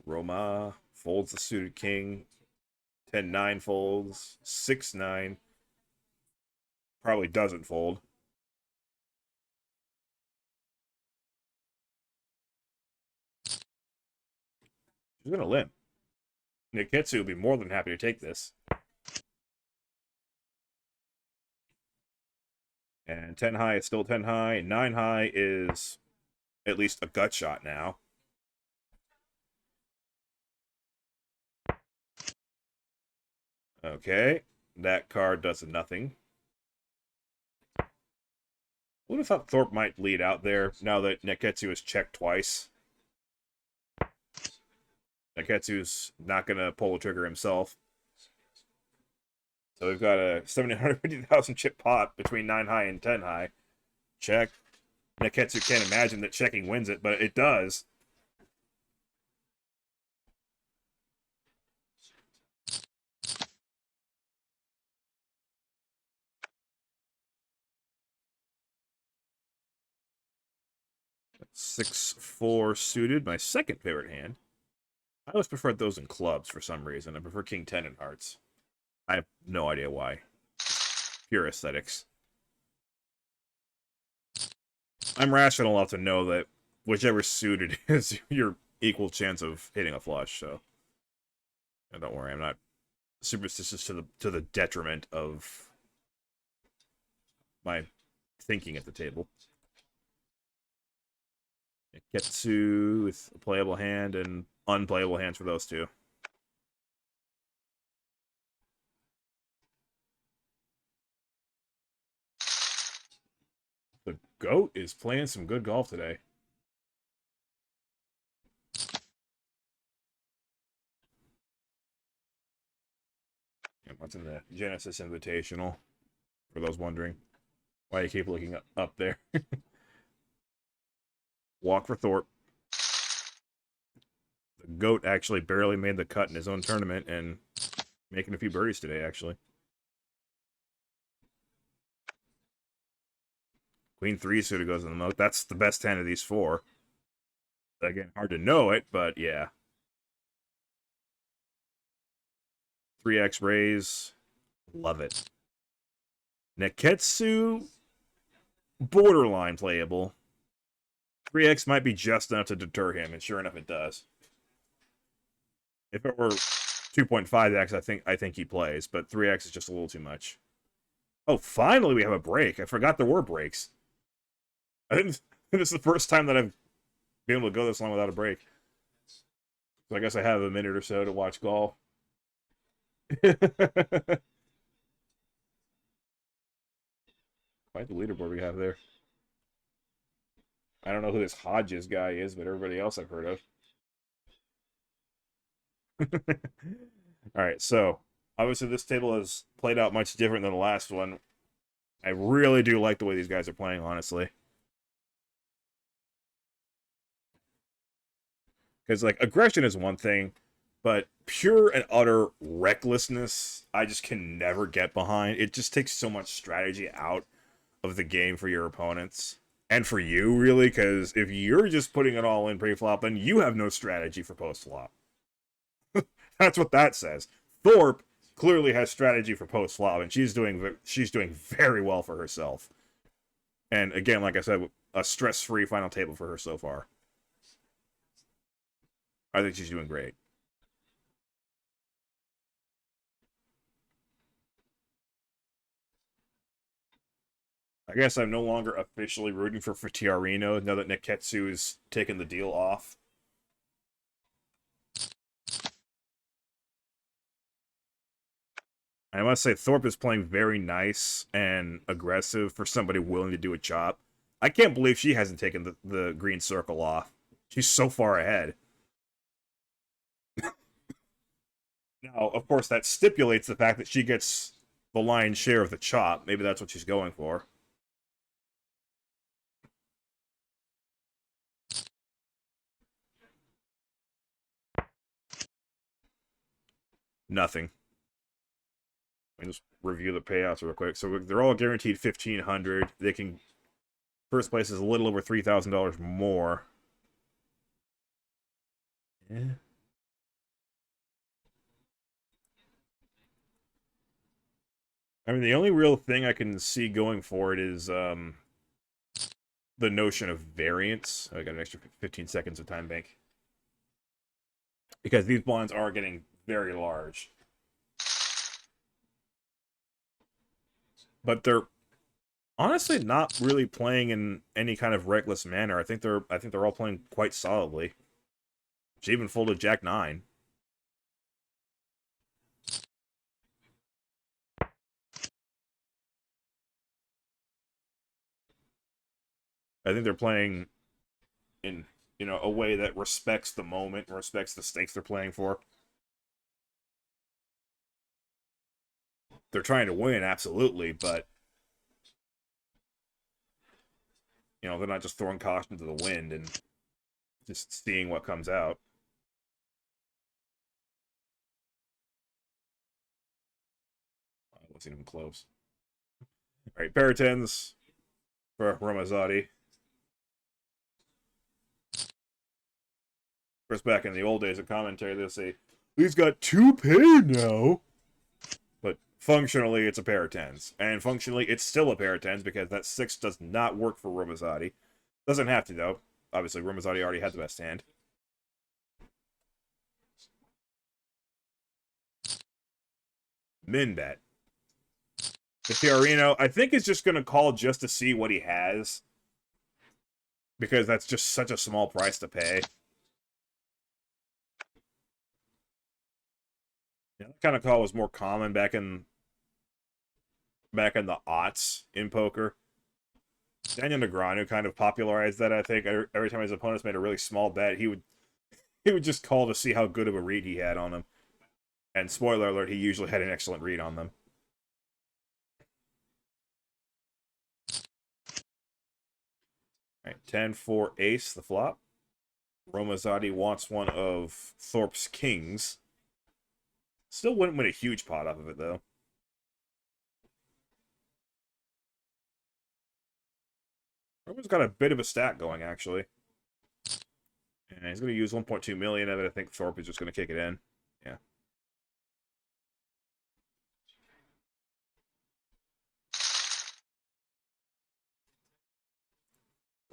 Roma folds the suited king. 10-9 folds. 6-9. Probably doesn't fold. She's going to limp. Niketsu would be more than happy to take this. And 10 high is still 10 high. 9 high is at least a gut shot now. Okay. That card does nothing. Would have thought Thorpe might lead out there now that Neketsu has checked twice. Neketsu's not going to pull the trigger himself. So we've got a 750,000 chip pot between 9 high and 10 high. Check. Neketsu can't imagine that checking wins it, but it does. Six, 4 suited, my second favorite hand. I always preferred those in clubs for some reason. I prefer King 10 in hearts. I have no idea why. Pure aesthetics. I'm rational enough to know that whichever suited is your equal chance of hitting a flush, so don't worry, I'm not superstitious to the detriment of my thinking at the table. Ketsu with a playable hand and unplayable hands for those two. The GOAT is playing some good golf today. What's in the Genesis Invitational? For those wondering why you keep looking up there. Walk for Thorpe. The GOAT actually barely made the cut in his own tournament and making a few birdies today, actually. Queen 3 suited goes in the moat. That's the best hand of these four. Again, hard to know it, but yeah. 3x raise. Love it. Neketsu, borderline playable. 3x might be just enough to deter him, and sure enough, it does. If it were 2.5x, I think he plays, but 3x is just a little too much. Oh, finally we have a break. I forgot there were breaks. I think this is the first time that I've been able to go this long without a break. So I guess I have a minute or so to watch golf. Quite the leaderboard we have there. I don't know who this Hodges guy is, but everybody else I've heard of. Alright, so obviously this table has played out much different than the last one. I really do like the way these guys are playing, honestly. Because, like, aggression is one thing, but pure and utter recklessness, I just can never get behind. It just takes so much strategy out of the game for your opponents. And for you, really, because if you're just putting it all in pre-flop, then you have no strategy for post-flop. That's what that says. Thorpe clearly has strategy for post-flop, and she's doing very well for herself. And again, like I said, a stress-free final table for her so far. I think she's doing great. I guess I'm no longer officially rooting for Tiarino now that Neketsu is taking the deal off. I must say, Thorpe is playing very nice and aggressive for somebody willing to do a chop. I can't believe she hasn't taken the green circle off. She's so far ahead. Now, of course, that stipulates the fact that she gets the lion's share of the chop. Maybe that's what she's going for. Nothing. Let me just review the payouts real quick. So they're all guaranteed $1,500. They can... First place is a little over $3,000 more. Yeah. I mean, the only real thing I can see going forward is the notion of variance. I got an extra 15 seconds of time bank. Because these blinds are getting very large. But they're honestly not really playing in any kind of reckless manner. I think they're all playing quite solidly. She even folded Jack 9. I think they're playing in, you know, a way that respects the moment, respects the stakes they're playing for. They're trying to win, absolutely, but you know, they're not just throwing caution to the wind and just seeing what comes out. It wasn't even close. All right, pair of tens for Ramazzotti. Of course, back in the old days of commentary, they'll say, he's got two paired now. But functionally, it's a pair of tens. And functionally, it's still a pair of tens because that 6 does not work for Ramazzotti. Doesn't have to, though. Obviously, Ramazzotti already had the best hand. Min bet. The Fiorino, I think, is just going to call just to see what he has. because that's just such a small price to pay. Yeah, that kind of call was more common back in the aughts in poker. Daniel Negreanu kind of popularized that. I think every time his opponents made a really small bet, he would just call to see how good of a read he had on them. And spoiler alert, he usually had an excellent read on them. All right, 10-4 ace, the flop. Romazzotti wants one of Thorpe's kings. Still wouldn't win a huge pot off of it, though. Roman's got a bit of a stack going, actually. And he's going to use 1.2 million of it. I think Thorpe is just going to kick it in. Yeah.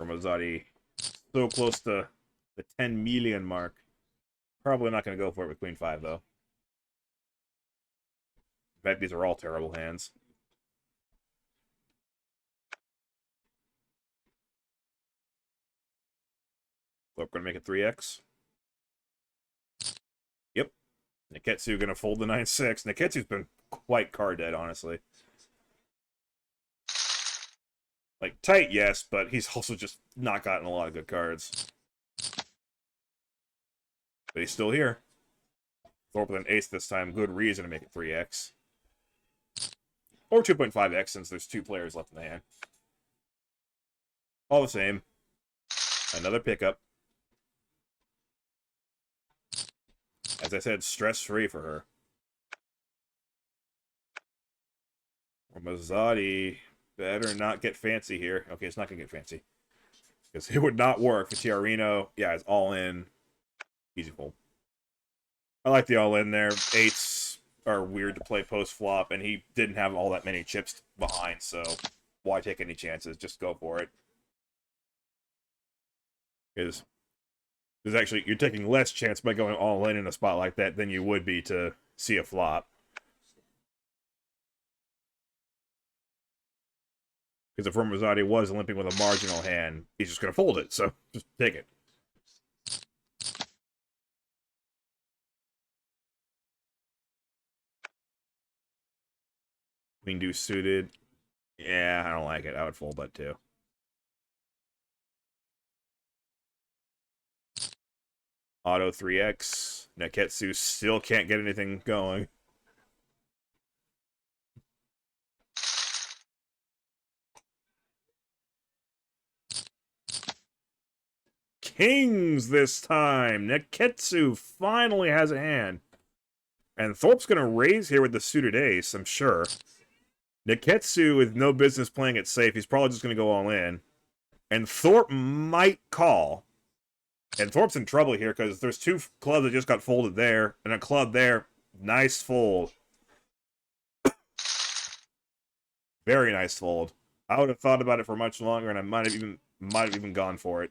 Romazzotti so close to the 10 million mark. Probably not going to go for it with Queen 5, though. In fact, these are all terrible hands. Thorpe going to make it 3x. Yep. Neketsu going to fold the 9-6. Neketsu's been quite card dead, honestly. Like, tight, yes, but he's also just not gotten a lot of good cards. But he's still here. Thorpe with an ace this time. Good reason to make it 3x. Or 2.5x since there's 2 players left in the hand. All the same. Another pickup. As I said, stress-free for her. Romazzotti better not get fancy here. Okay, it's not going to get fancy. Because it would not work. Fitiarino, yeah, it's all in. Easy fold. I like the all in there. 8s are weird to play post-flop, and he didn't have all that many chips behind, so why take any chances? Just go for it. Because there's actually, you're taking less chance by going all in a spot like that than you would be to see a flop. Because if Romazzotti was limping with a marginal hand, he's just going to fold it, so just take it. Queen deuce suited. Yeah, I don't like it. I would fold that too. Auto 3x. Neketsu still can't get anything going. Kings this time. Neketsu finally has a hand. And Thorpe's going to raise here with the suited ace, I'm sure. Neketsu with no business playing it safe. He's probably just going to go all in. And Thorpe might call. And Thorpe's in trouble here because there's 2 clubs that just got folded there. And a club there. Nice fold. Very nice fold. I would have thought about it for much longer, and I might have even gone for it.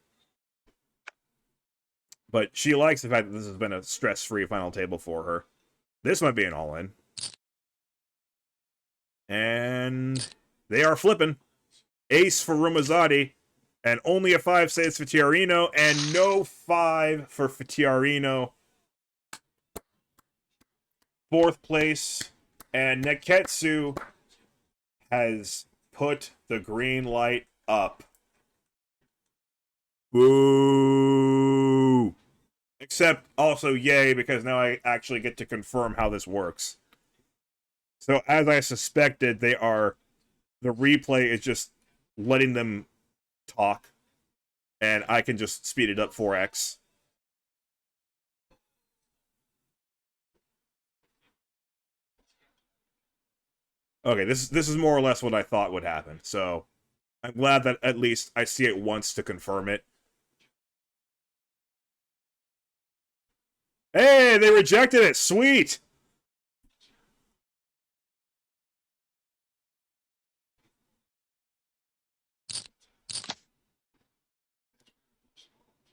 But she likes the fact that this has been a stress-free final table for her. This might be an all-in. And they are flipping. Ace for Romazzotti. And only a 5 saves for Fitiarino. And no 5 for Fitiarino. 4th place. And Neketsu has put the green light up. Boo! Except also yay, because now I actually get to confirm how this works. So as I suspected, the replay is just letting them talk, and I can just speed it up 4x. Okay, this is more or less what I thought would happen, so I'm glad that at least I see it once to confirm it. Hey, they rejected it! Sweet!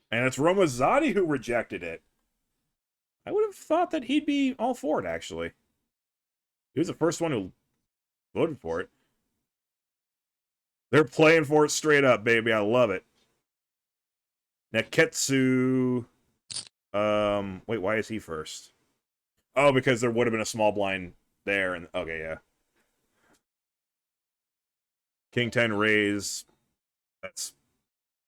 And it's Romazzotti who rejected it. I would have thought that he'd be all for it, actually. He was the first one who voted for it. They're playing for it straight up, baby. I love it. Neketsu. Wait, why is he first? Oh, because there would have been a small blind there, and okay, yeah. King 10 raise. That's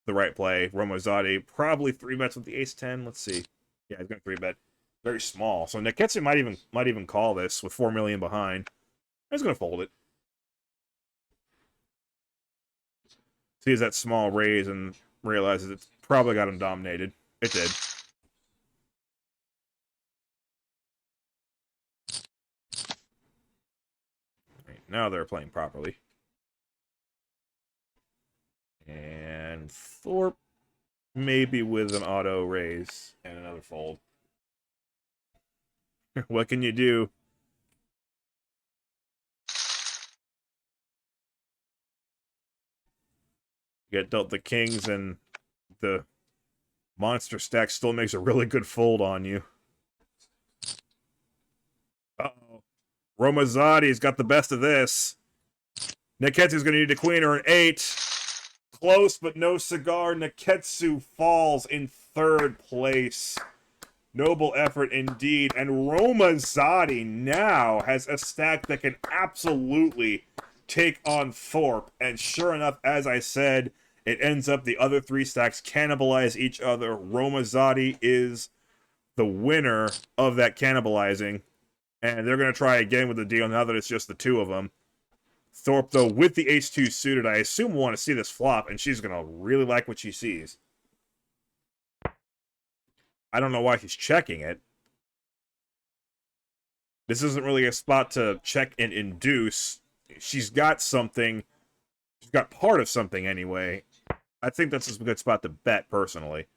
the right play. Romazzotti probably 3-bets with the ace 10. Let's see. Yeah, he's going to 3-bet. Very small. So Neketsu might even call this with 4 million behind. He's going to fold it. Sees that small raise and realizes it's probably got him dominated. It did. Right, now they're playing properly. And Thorpe maybe with an auto raise and another fold. What can you do? You get dealt the kings, and the monster stack still makes a really good fold on you. Uh-oh. Romazzotti's got the best of this. Neketsu's going to need a queen or an 8. Close, but no cigar. Neketsu falls in 3rd place. Noble effort indeed. And Romazzotti now has a stack that can absolutely take on Thorpe. And sure enough, as I said, it ends up the other 3 stacks cannibalize each other. Romazzotti is the winner of that cannibalizing. And they're going to try again with the deal now that it's just the 2 of them. Thorpe, though, with the ace-2 suited, I assume will want to see this flop, and she's going to really like what she sees. I don't know why she's checking it. This isn't really a spot to check and induce. She's got something. She's got part of something anyway. I think that's a good spot to bet, personally.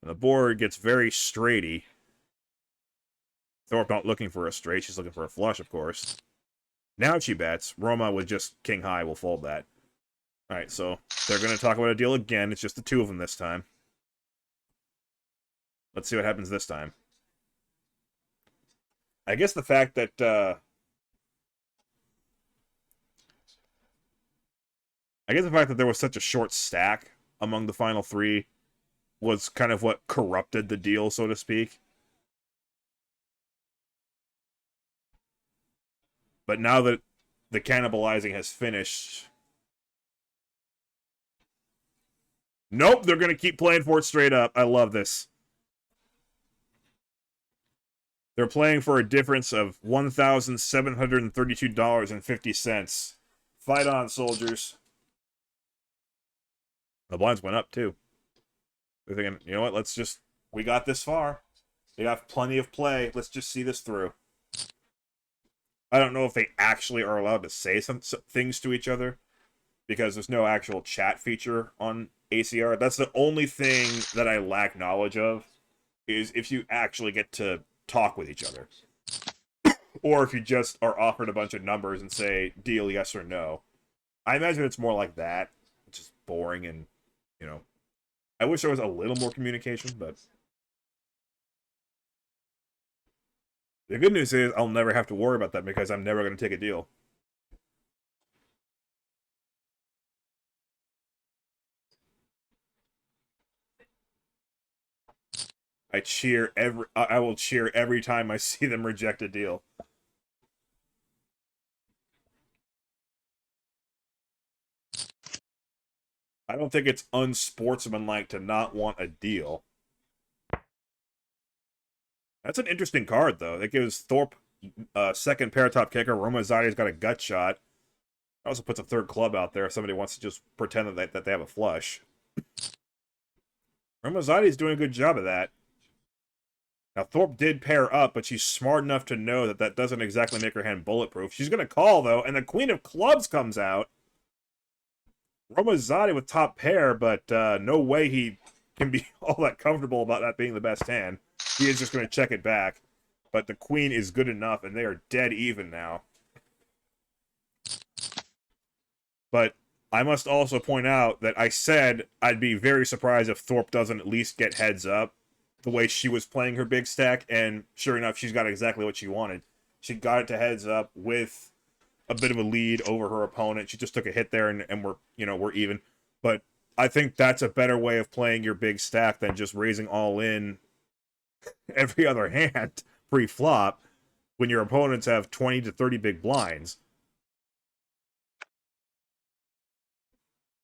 And the board gets very straighty. Thorpe not looking for a straight. She's looking for a flush, of course. Now she bets. Roma with just king high will fold that. Alright, so they're going to talk about a deal again. It's just the 2 of them this time. Let's see what happens this time. I guess the fact that there was such a short stack among the final 3 was kind of what corrupted the deal, so to speak. But now that the cannibalizing has finished... Nope, they're going to keep playing for it straight up. I love this. They're playing for a difference of $1,732.50. Fight on, soldiers. The blinds went up, too. They're thinking, you know what, let's just... We got this far. They got plenty of play. Let's just see this through. I don't know if they actually are allowed to say some things to each other, because there's no actual chat feature on ACR. That's the only thing that I lack knowledge of, is if you actually get to talk with each other. Or if you just are offered a bunch of numbers and say, deal yes or no. I imagine it's more like that, which is boring and, you know... I wish there was a little more communication, but... The good news is I'll never have to worry about that because I'm never going to take a deal. I will cheer every time I see them reject a deal. I don't think it's unsportsmanlike to not want a deal. That's an interesting card, though. That gives Thorpe second pair top kicker. Romazzotti's got a gut shot. Also puts a 3rd club out there if somebody wants to just pretend that they have a flush. Romazzotti's doing a good job of that. Now, Thorpe did pair up, but she's smart enough to know that that doesn't exactly make her hand bulletproof. She's going to call, though, and the Queen of Clubs comes out. Romazzotti with top pair, but no way he can be all that comfortable about that being the best hand. He is just going to check it back. But the Queen is good enough, and they are dead even now. But I must also point out that I said I'd be very surprised if Thorpe doesn't at least get heads up the way she was playing her big stack, and sure enough, she's got exactly what she wanted. She got it to heads up with a bit of a lead over her opponent. She just took a hit there, and we're even. But I think that's a better way of playing your big stack than just raising all in every other hand pre-flop when your opponents have 20 to 30 big blinds.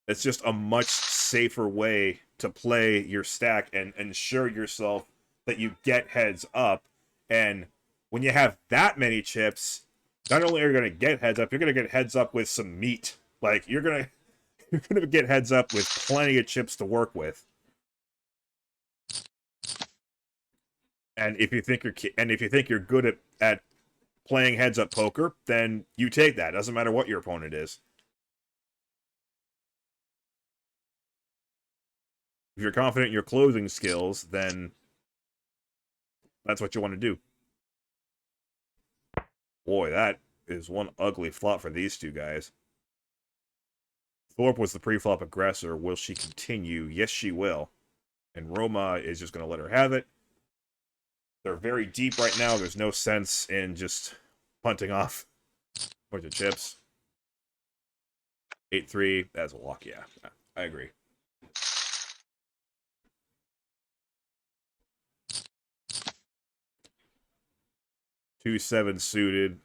It's just a much safer way to play your stack and ensure yourself that you get heads up. And when you have that many chips, not only are you going to get heads up, you're going to get heads up with some meat. Like, you're going to get heads up with plenty of chips to work with. And if you think you're good at playing heads up poker, then you take that. Doesn't matter what your opponent is. If you're confident in your closing skills, then that's what you want to do. Boy, that is one ugly flop for these two guys. Thorpe was the pre-flop aggressor. Will she continue? Yes, she will. And Roma is just going to let her have it. They're very deep right now. There's no sense in just punting off a bunch of chips. 8-3, that's a lock, yeah. I agree. Two 7 suited.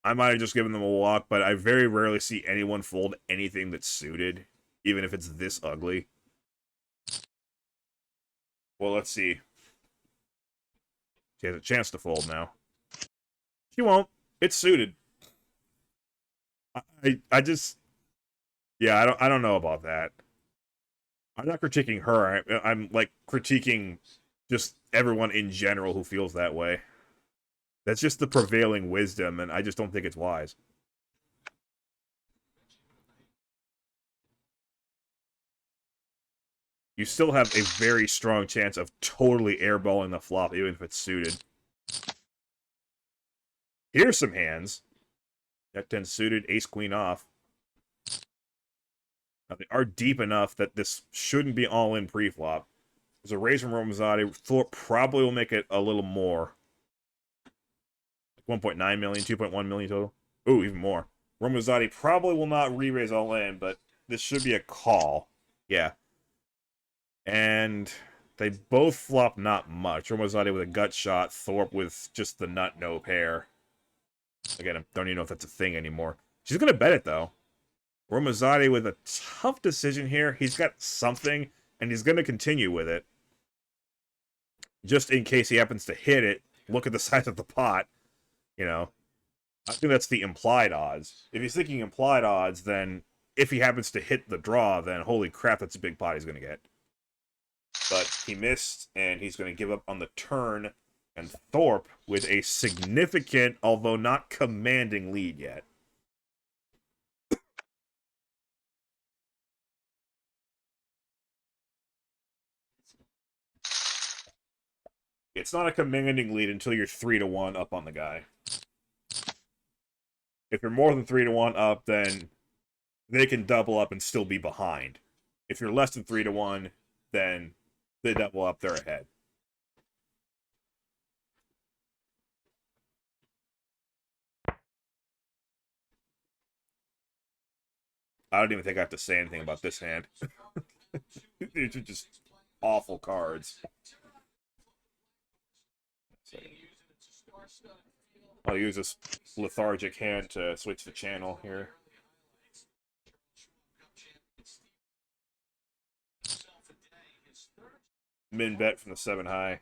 I might have just given them a walk, but I very rarely see anyone fold anything that's suited, even if it's this ugly. Well, let's see. She has a chance to fold now. She won't. It's suited. I just, yeah, I don't know about that. I'm not critiquing her. I'm like critiquing just everyone in general who feels that way. That's just the prevailing wisdom, and I just don't think it's wise. You still have a very strong chance of totally airballing the flop, even if it's suited. Here's some hands. Jack 10 suited, ace queen off. Now, they are deep enough that this shouldn't be all in pre-flop. There's a raise from Romazzotti. Thorpe probably will make it a little more. 1.9 million, 2.1 million total. Ooh, even more. Romazzotti probably will not re-raise all in, but this should be a call. Yeah. And they both flop not much. Romazzotti with a gut shot, Thorpe with just the nut no pair. Again, I don't even know if that's a thing anymore. She's going to bet it, though. Romazzotti with a tough decision here. He's got something, and he's going to continue with it. Just in case he happens to hit it, look at the size of the pot. You know, I think that's the implied odds. If he's thinking implied odds, then if he happens to hit the draw, then holy crap, that's a big pot he's going to get. But he missed, and he's going to give up on the turn, and Thorpe with a significant, although not commanding lead yet. It's not a commanding lead until you're 3-1 up on the guy. If you're more than 3-1 up, then they can double up and still be behind. If you're less than 3-1, then they double up, they're ahead. I don't even think I have to say anything about this hand. These are just awful cards. I'll use this lethargic hand to switch the channel here. Min bet from the 7 high.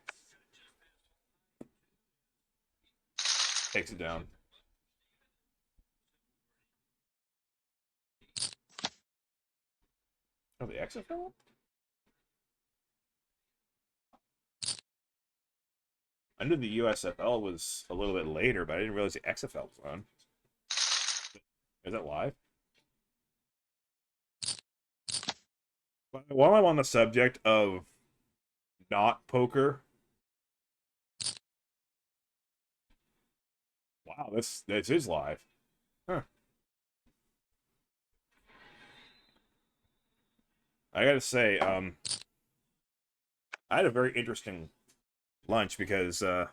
Takes it down. Oh, the XFL? I knew the USFL was a little bit later, but I didn't realize the XFL was on. Is that live? While I'm on the subject of not poker, wow, this is live. Huh. I gotta say, I had a very interesting lunch because I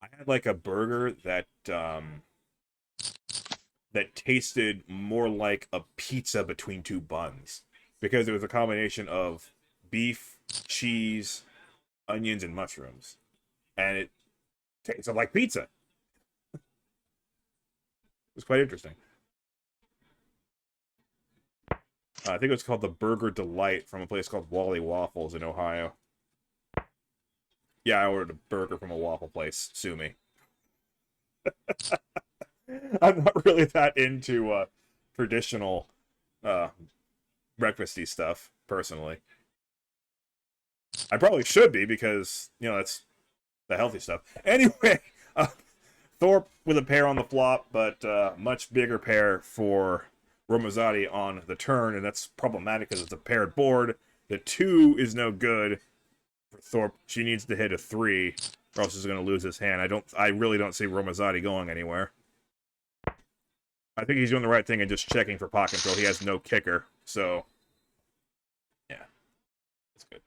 had like a burger that that tasted more like a pizza between two buns because it was a combination of beef, cheese, onions, and mushrooms, and it tasted like pizza. It was quite interesting. I think it was called the Burger Delight from a place called Wally Waffles in Ohio. Yeah, I ordered a burger from a waffle place. Sue me. I'm not really that into traditional uh, breakfasty stuff, personally. I probably should be because, that's the healthy stuff. Anyway, Thorpe with a pair on the flop, but much bigger pair for Romazzotti on the turn, and that's problematic because it's a paired board. The 2 is no good for Thorpe. She needs to hit a 3, or else he's going to lose his hand. I really don't see Romazzotti going anywhere. I think he's doing the right thing and just checking for pot control. He has no kicker, so yeah, that's good.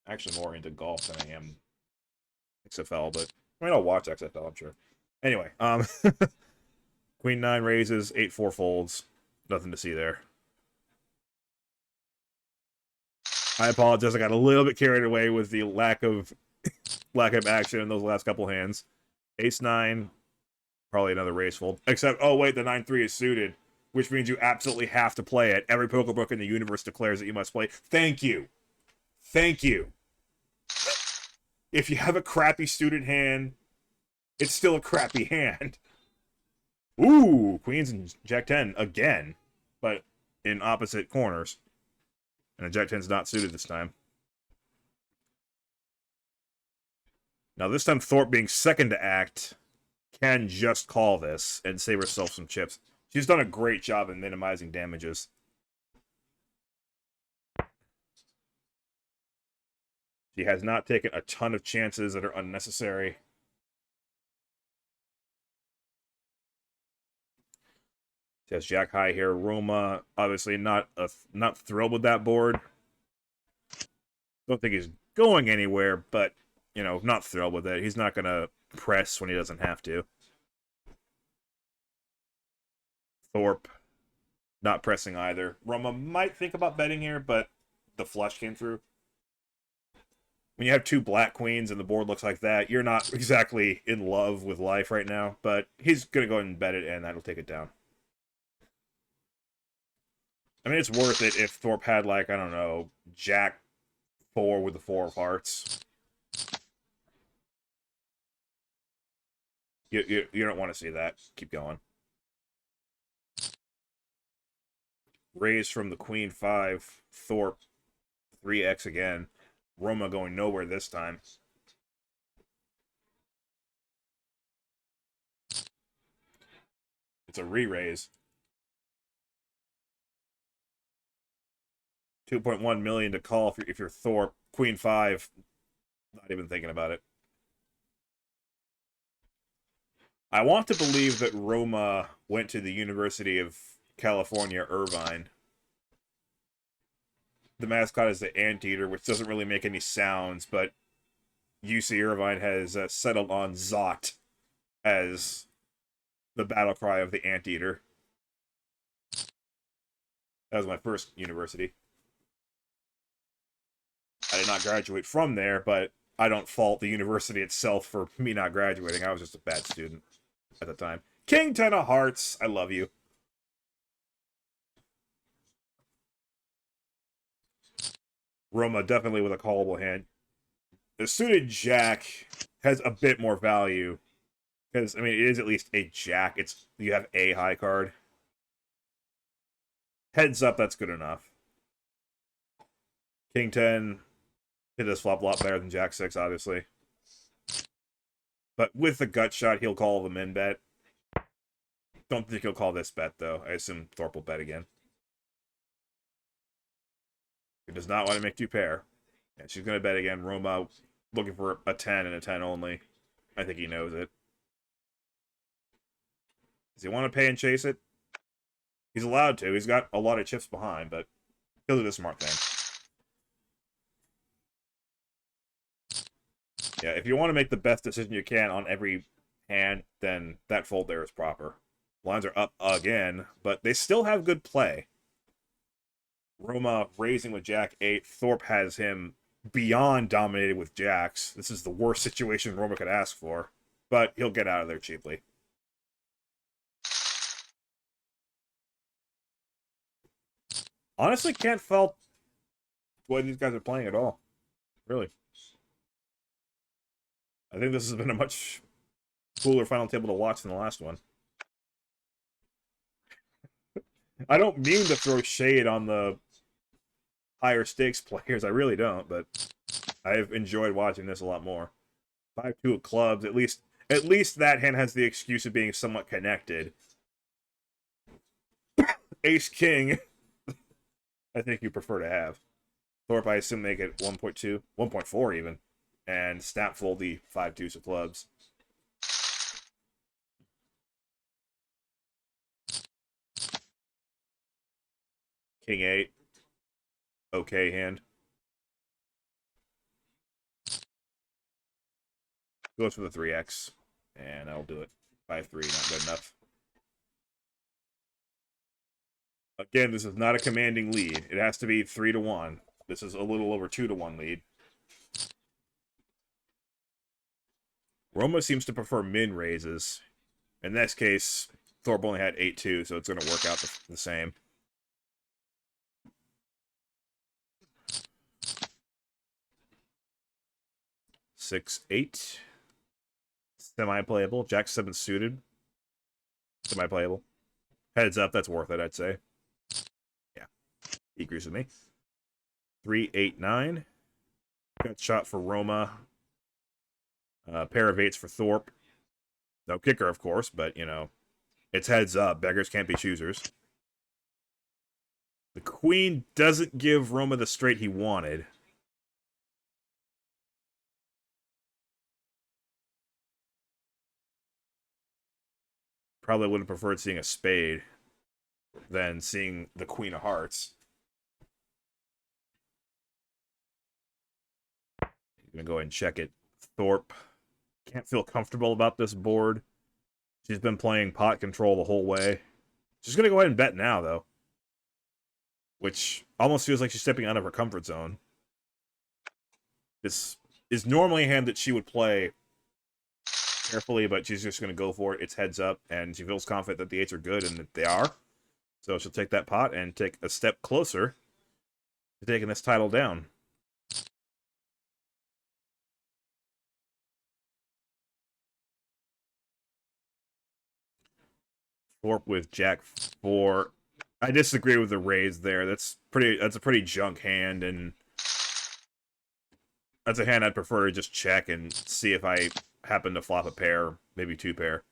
Actually, more into golf than I am XFL, but I'll watch XFL, I'm sure. Anyway, Queen 9 raises, 8-4 folds. Nothing to see there. I apologize. I got a little bit carried away with the lack of action in those last couple hands. Ace 9, probably another raise fold. Except, oh wait, the 9-3 is suited, which means you absolutely have to play it. Every poker book in the universe declares that you must play. Thank you. Thank you. If you have a crappy suited hand, it's still a crappy hand. Ooh, Queens and Jack 10 again, but in opposite corners. And the Jack 10's not suited this time. Now this time Thorpe being second to act can just call this and save herself some chips. She's done a great job in minimizing damages. She has not taken a ton of chances that are unnecessary. She has Jack High here. Roma, obviously not thrilled with that board. Don't think he's going anywhere, but, not thrilled with it. He's not going to press when he doesn't have to. Thorpe, not pressing either. Roma might think about betting here, but the flush came through. When you have 2 black queens and the board looks like that, you're not exactly in love with life right now, but he's going to go ahead and bet it, and that'll take it down. I mean, it's worth it if Thorpe had, like, I don't know, Jack 4 with the 4 of hearts. You don't want to see that. Keep going. Raise from the Queen 5. Thorpe 3x again. Roma going nowhere this time. It's a re-raise. 2.1 million to call if you're Thorpe. Queen 5. Not even thinking about it. I want to believe that Roma went to the University of California, Irvine. The mascot is the Anteater, which doesn't really make any sounds, but UC Irvine has settled on Zot as the battle cry of the Anteater. That was my first university. I did not graduate from there, but I don't fault the university itself for me not graduating. I was just a bad student at the time. King 10 of hearts, I love you. Roma definitely with a callable hand. The suited Jack has a bit more value. Because, I mean, it is at least a Jack. You have a high card. Heads up, that's good enough. King 10 hit this flop a lot better than Jack 6, obviously. But with the gut shot, he'll call the min bet. Don't think he'll call this bet, though. I assume Thorpe will bet again. He does not want to make 2 pair. And she's going to bet again. Roma looking for a 10 and a 10 only. I think he knows it. Does he want to pay and chase it? He's allowed to. He's got a lot of chips behind, but he'll do the smart thing. Yeah, if you want to make the best decision you can on every hand, then that fold there is proper. Lines are up again, but they still have good play. Roma raising with Jack 8. Thorpe has him beyond dominated with Jacks. This is the worst situation Roma could ask for, but he'll get out of there cheaply. Honestly, can't fault the way these guys are playing at all. Really. I think this has been a much cooler final table to watch than the last one. I don't mean to throw shade on the higher stakes players. I really don't, but I've enjoyed watching this a lot more. 5-2 of clubs. At least that hand has the excuse of being somewhat connected. Ace King. I think you prefer to have. Thorpe, I assume, make it 1.2, 1.4 even, and snap fold the 5-2s of clubs. King 8. Okay hand. Goes for the 3x, and I'll do it. 5-3, not good enough. Again, this is not a commanding lead. It has to be 3-1. This is a little over 2-1 lead. Roma seems to prefer min raises. In this case, Thorpe only had 8-2, so it's going to work out the same. Six, 8. Semi-playable. Jack 7 suited. Semi-playable. Heads up, that's worth it, I'd say. Yeah. He agrees with me. 3, 8, 9. Got shot for Roma. Pair of 8s for Thorpe. No kicker, of course, but, you know, it's heads up. Beggars can't be choosers. The queen doesn't give Roma the straight he wanted. Probably would have preferred seeing a spade than seeing the queen of hearts. He's going to go ahead and check it. Thorpe can't feel comfortable about this board. She's been playing pot control the whole way. She's going to go ahead and bet now, though. Which almost feels like she's stepping out of her comfort zone. This is normally a hand that she would play carefully, but she's just going to go for it. It's heads up, and she feels confident that the 8s are good, and that they are. So she'll take that pot and take a step closer to taking this title down. Thorpe with Jack 4. I disagree with the raise there. That's a pretty junk hand, and that's a hand I'd prefer to just check and see if I happen to flop a pair, maybe 2 pair.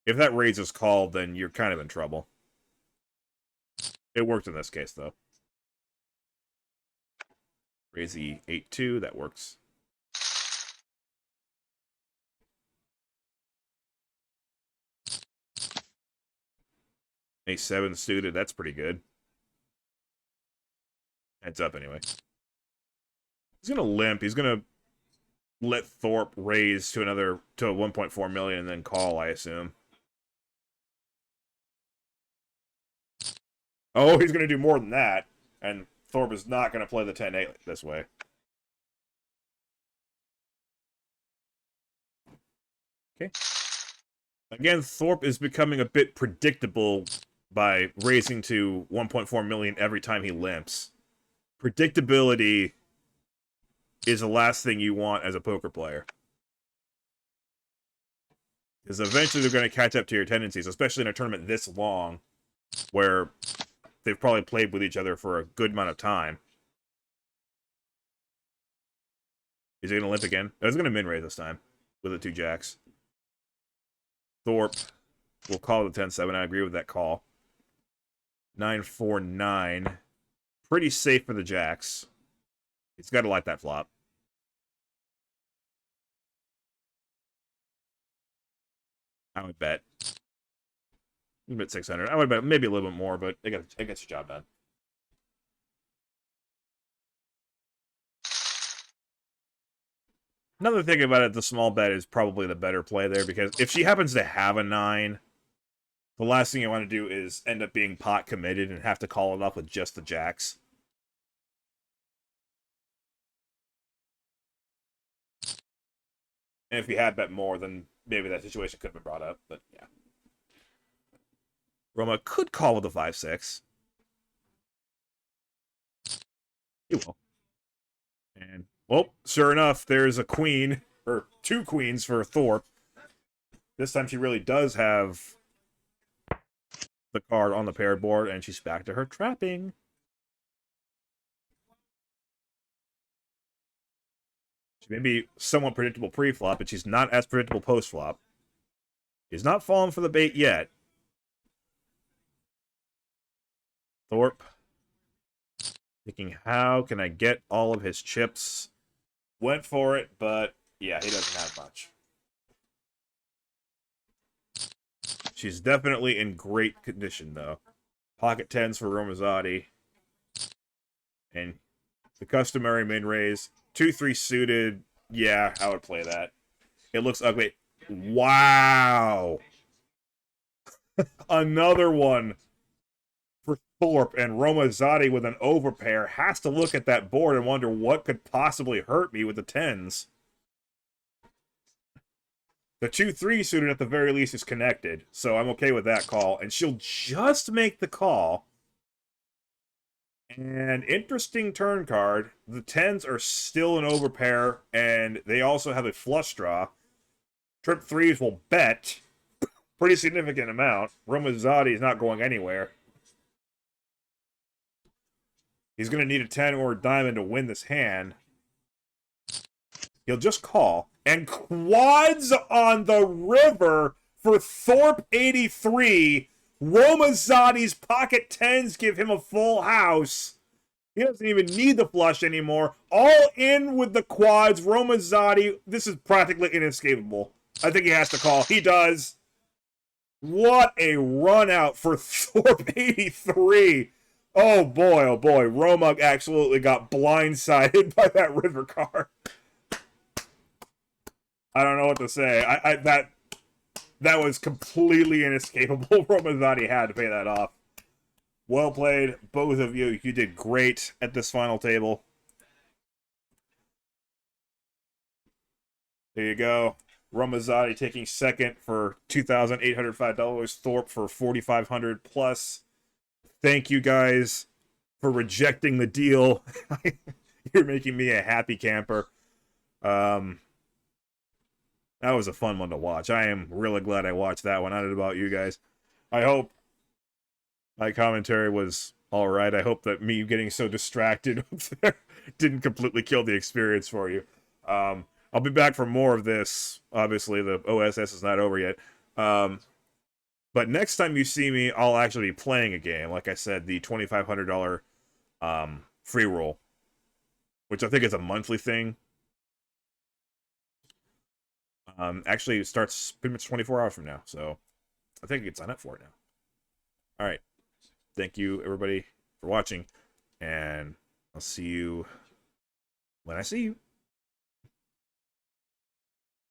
If that raise is called, then you're kind of in trouble. It worked in this case, though. Raise the 8-2, that works. A7 suited, that's pretty good. Heads up anyway. He's gonna limp. He's gonna let Thorpe raise to a 1.4 million and then call, I assume. Oh, he's gonna do more than that, and Thorpe is not gonna play the 10-8 this way. Okay. Again, Thorpe is becoming a bit predictable by raising to 1.4 million every time he limps. Predictability is the last thing you want as a poker player. Because eventually they're going to catch up to your tendencies, especially in a tournament this long, where they've probably played with each other for a good amount of time. Is he going to limp again? I was going to min-raise this time with the 2 jacks. Thorpe will call the 10-7. I agree with that call. 9-4-9. Pretty safe for the jacks. He's got to like that flop. I would bet. A bit 600. I would bet maybe a little bit more, but it gets the job done. Another thing about it, the small bet is probably the better play there, because if she happens to have a 9, the last thing you want to do is end up being pot committed and have to call it off with just the jacks. And if you had bet more, then maybe that situation could have been brought up, but yeah. Roma could call with a 5-6. He will. And, well, sure enough, there's a queen, or 2 queens for Thorpe. This time she really does have the card on the paired board, and she's back to her trapping. She may be somewhat predictable pre-flop, but she's not as predictable post-flop. She's not falling for the bait yet. Thorpe thinking, how can I get all of his chips? Went for it, but yeah, he doesn't have much. She's definitely in great condition, though. Pocket 10s for Romazzotti. And the customary min-raise. 2-3 suited. Yeah, I would play that. It looks ugly. Wow! Another one for Thorpe, and Romazzotti with an overpair has to look at that board and wonder what could possibly hurt me with the 10s. The 2-3 suited at the very least is connected, so I'm okay with that call. And she'll just make the call. And interesting turn card. The 10s are still an overpair, and they also have a flush draw. Trip 3s will bet. Pretty significant amount. Romazzotti is not going anywhere. He's going to need a 10 or a diamond to win this hand. He'll just call. And quads on the river for Thorpe 83. Romazzotti's pocket 10s give him a full house. He doesn't even need the flush anymore. All in with the quads. Romazzotti, this is practically inescapable. I think he has to call. He does. What a run out for Thorpe 83. Oh boy, Roma absolutely got blindsided by that river card. I don't know what to say. That was completely inescapable. Romazzotti had to pay that off. Well played, both of you. You did great at this final table. There you go. Romazzotti taking second for $2,805. Thorpe for $4,500 plus. Thank you guys for rejecting the deal. You're making me a happy camper. That was a fun one to watch. I am really glad I watched that one. I don't know about you guys. I hope my commentary was all right. I hope that me getting so distracted didn't completely kill the experience for you. I'll be back for more of this. Obviously, the OSS is not over yet. But next time you see me, I'll actually be playing a game. Like I said, the $2,500 free roll, which I think is a monthly thing. Actually, it starts pretty much 24 hours from now, so I think you can sign up for it now. All right. Thank you, everybody, for watching, and I'll see you when I see you.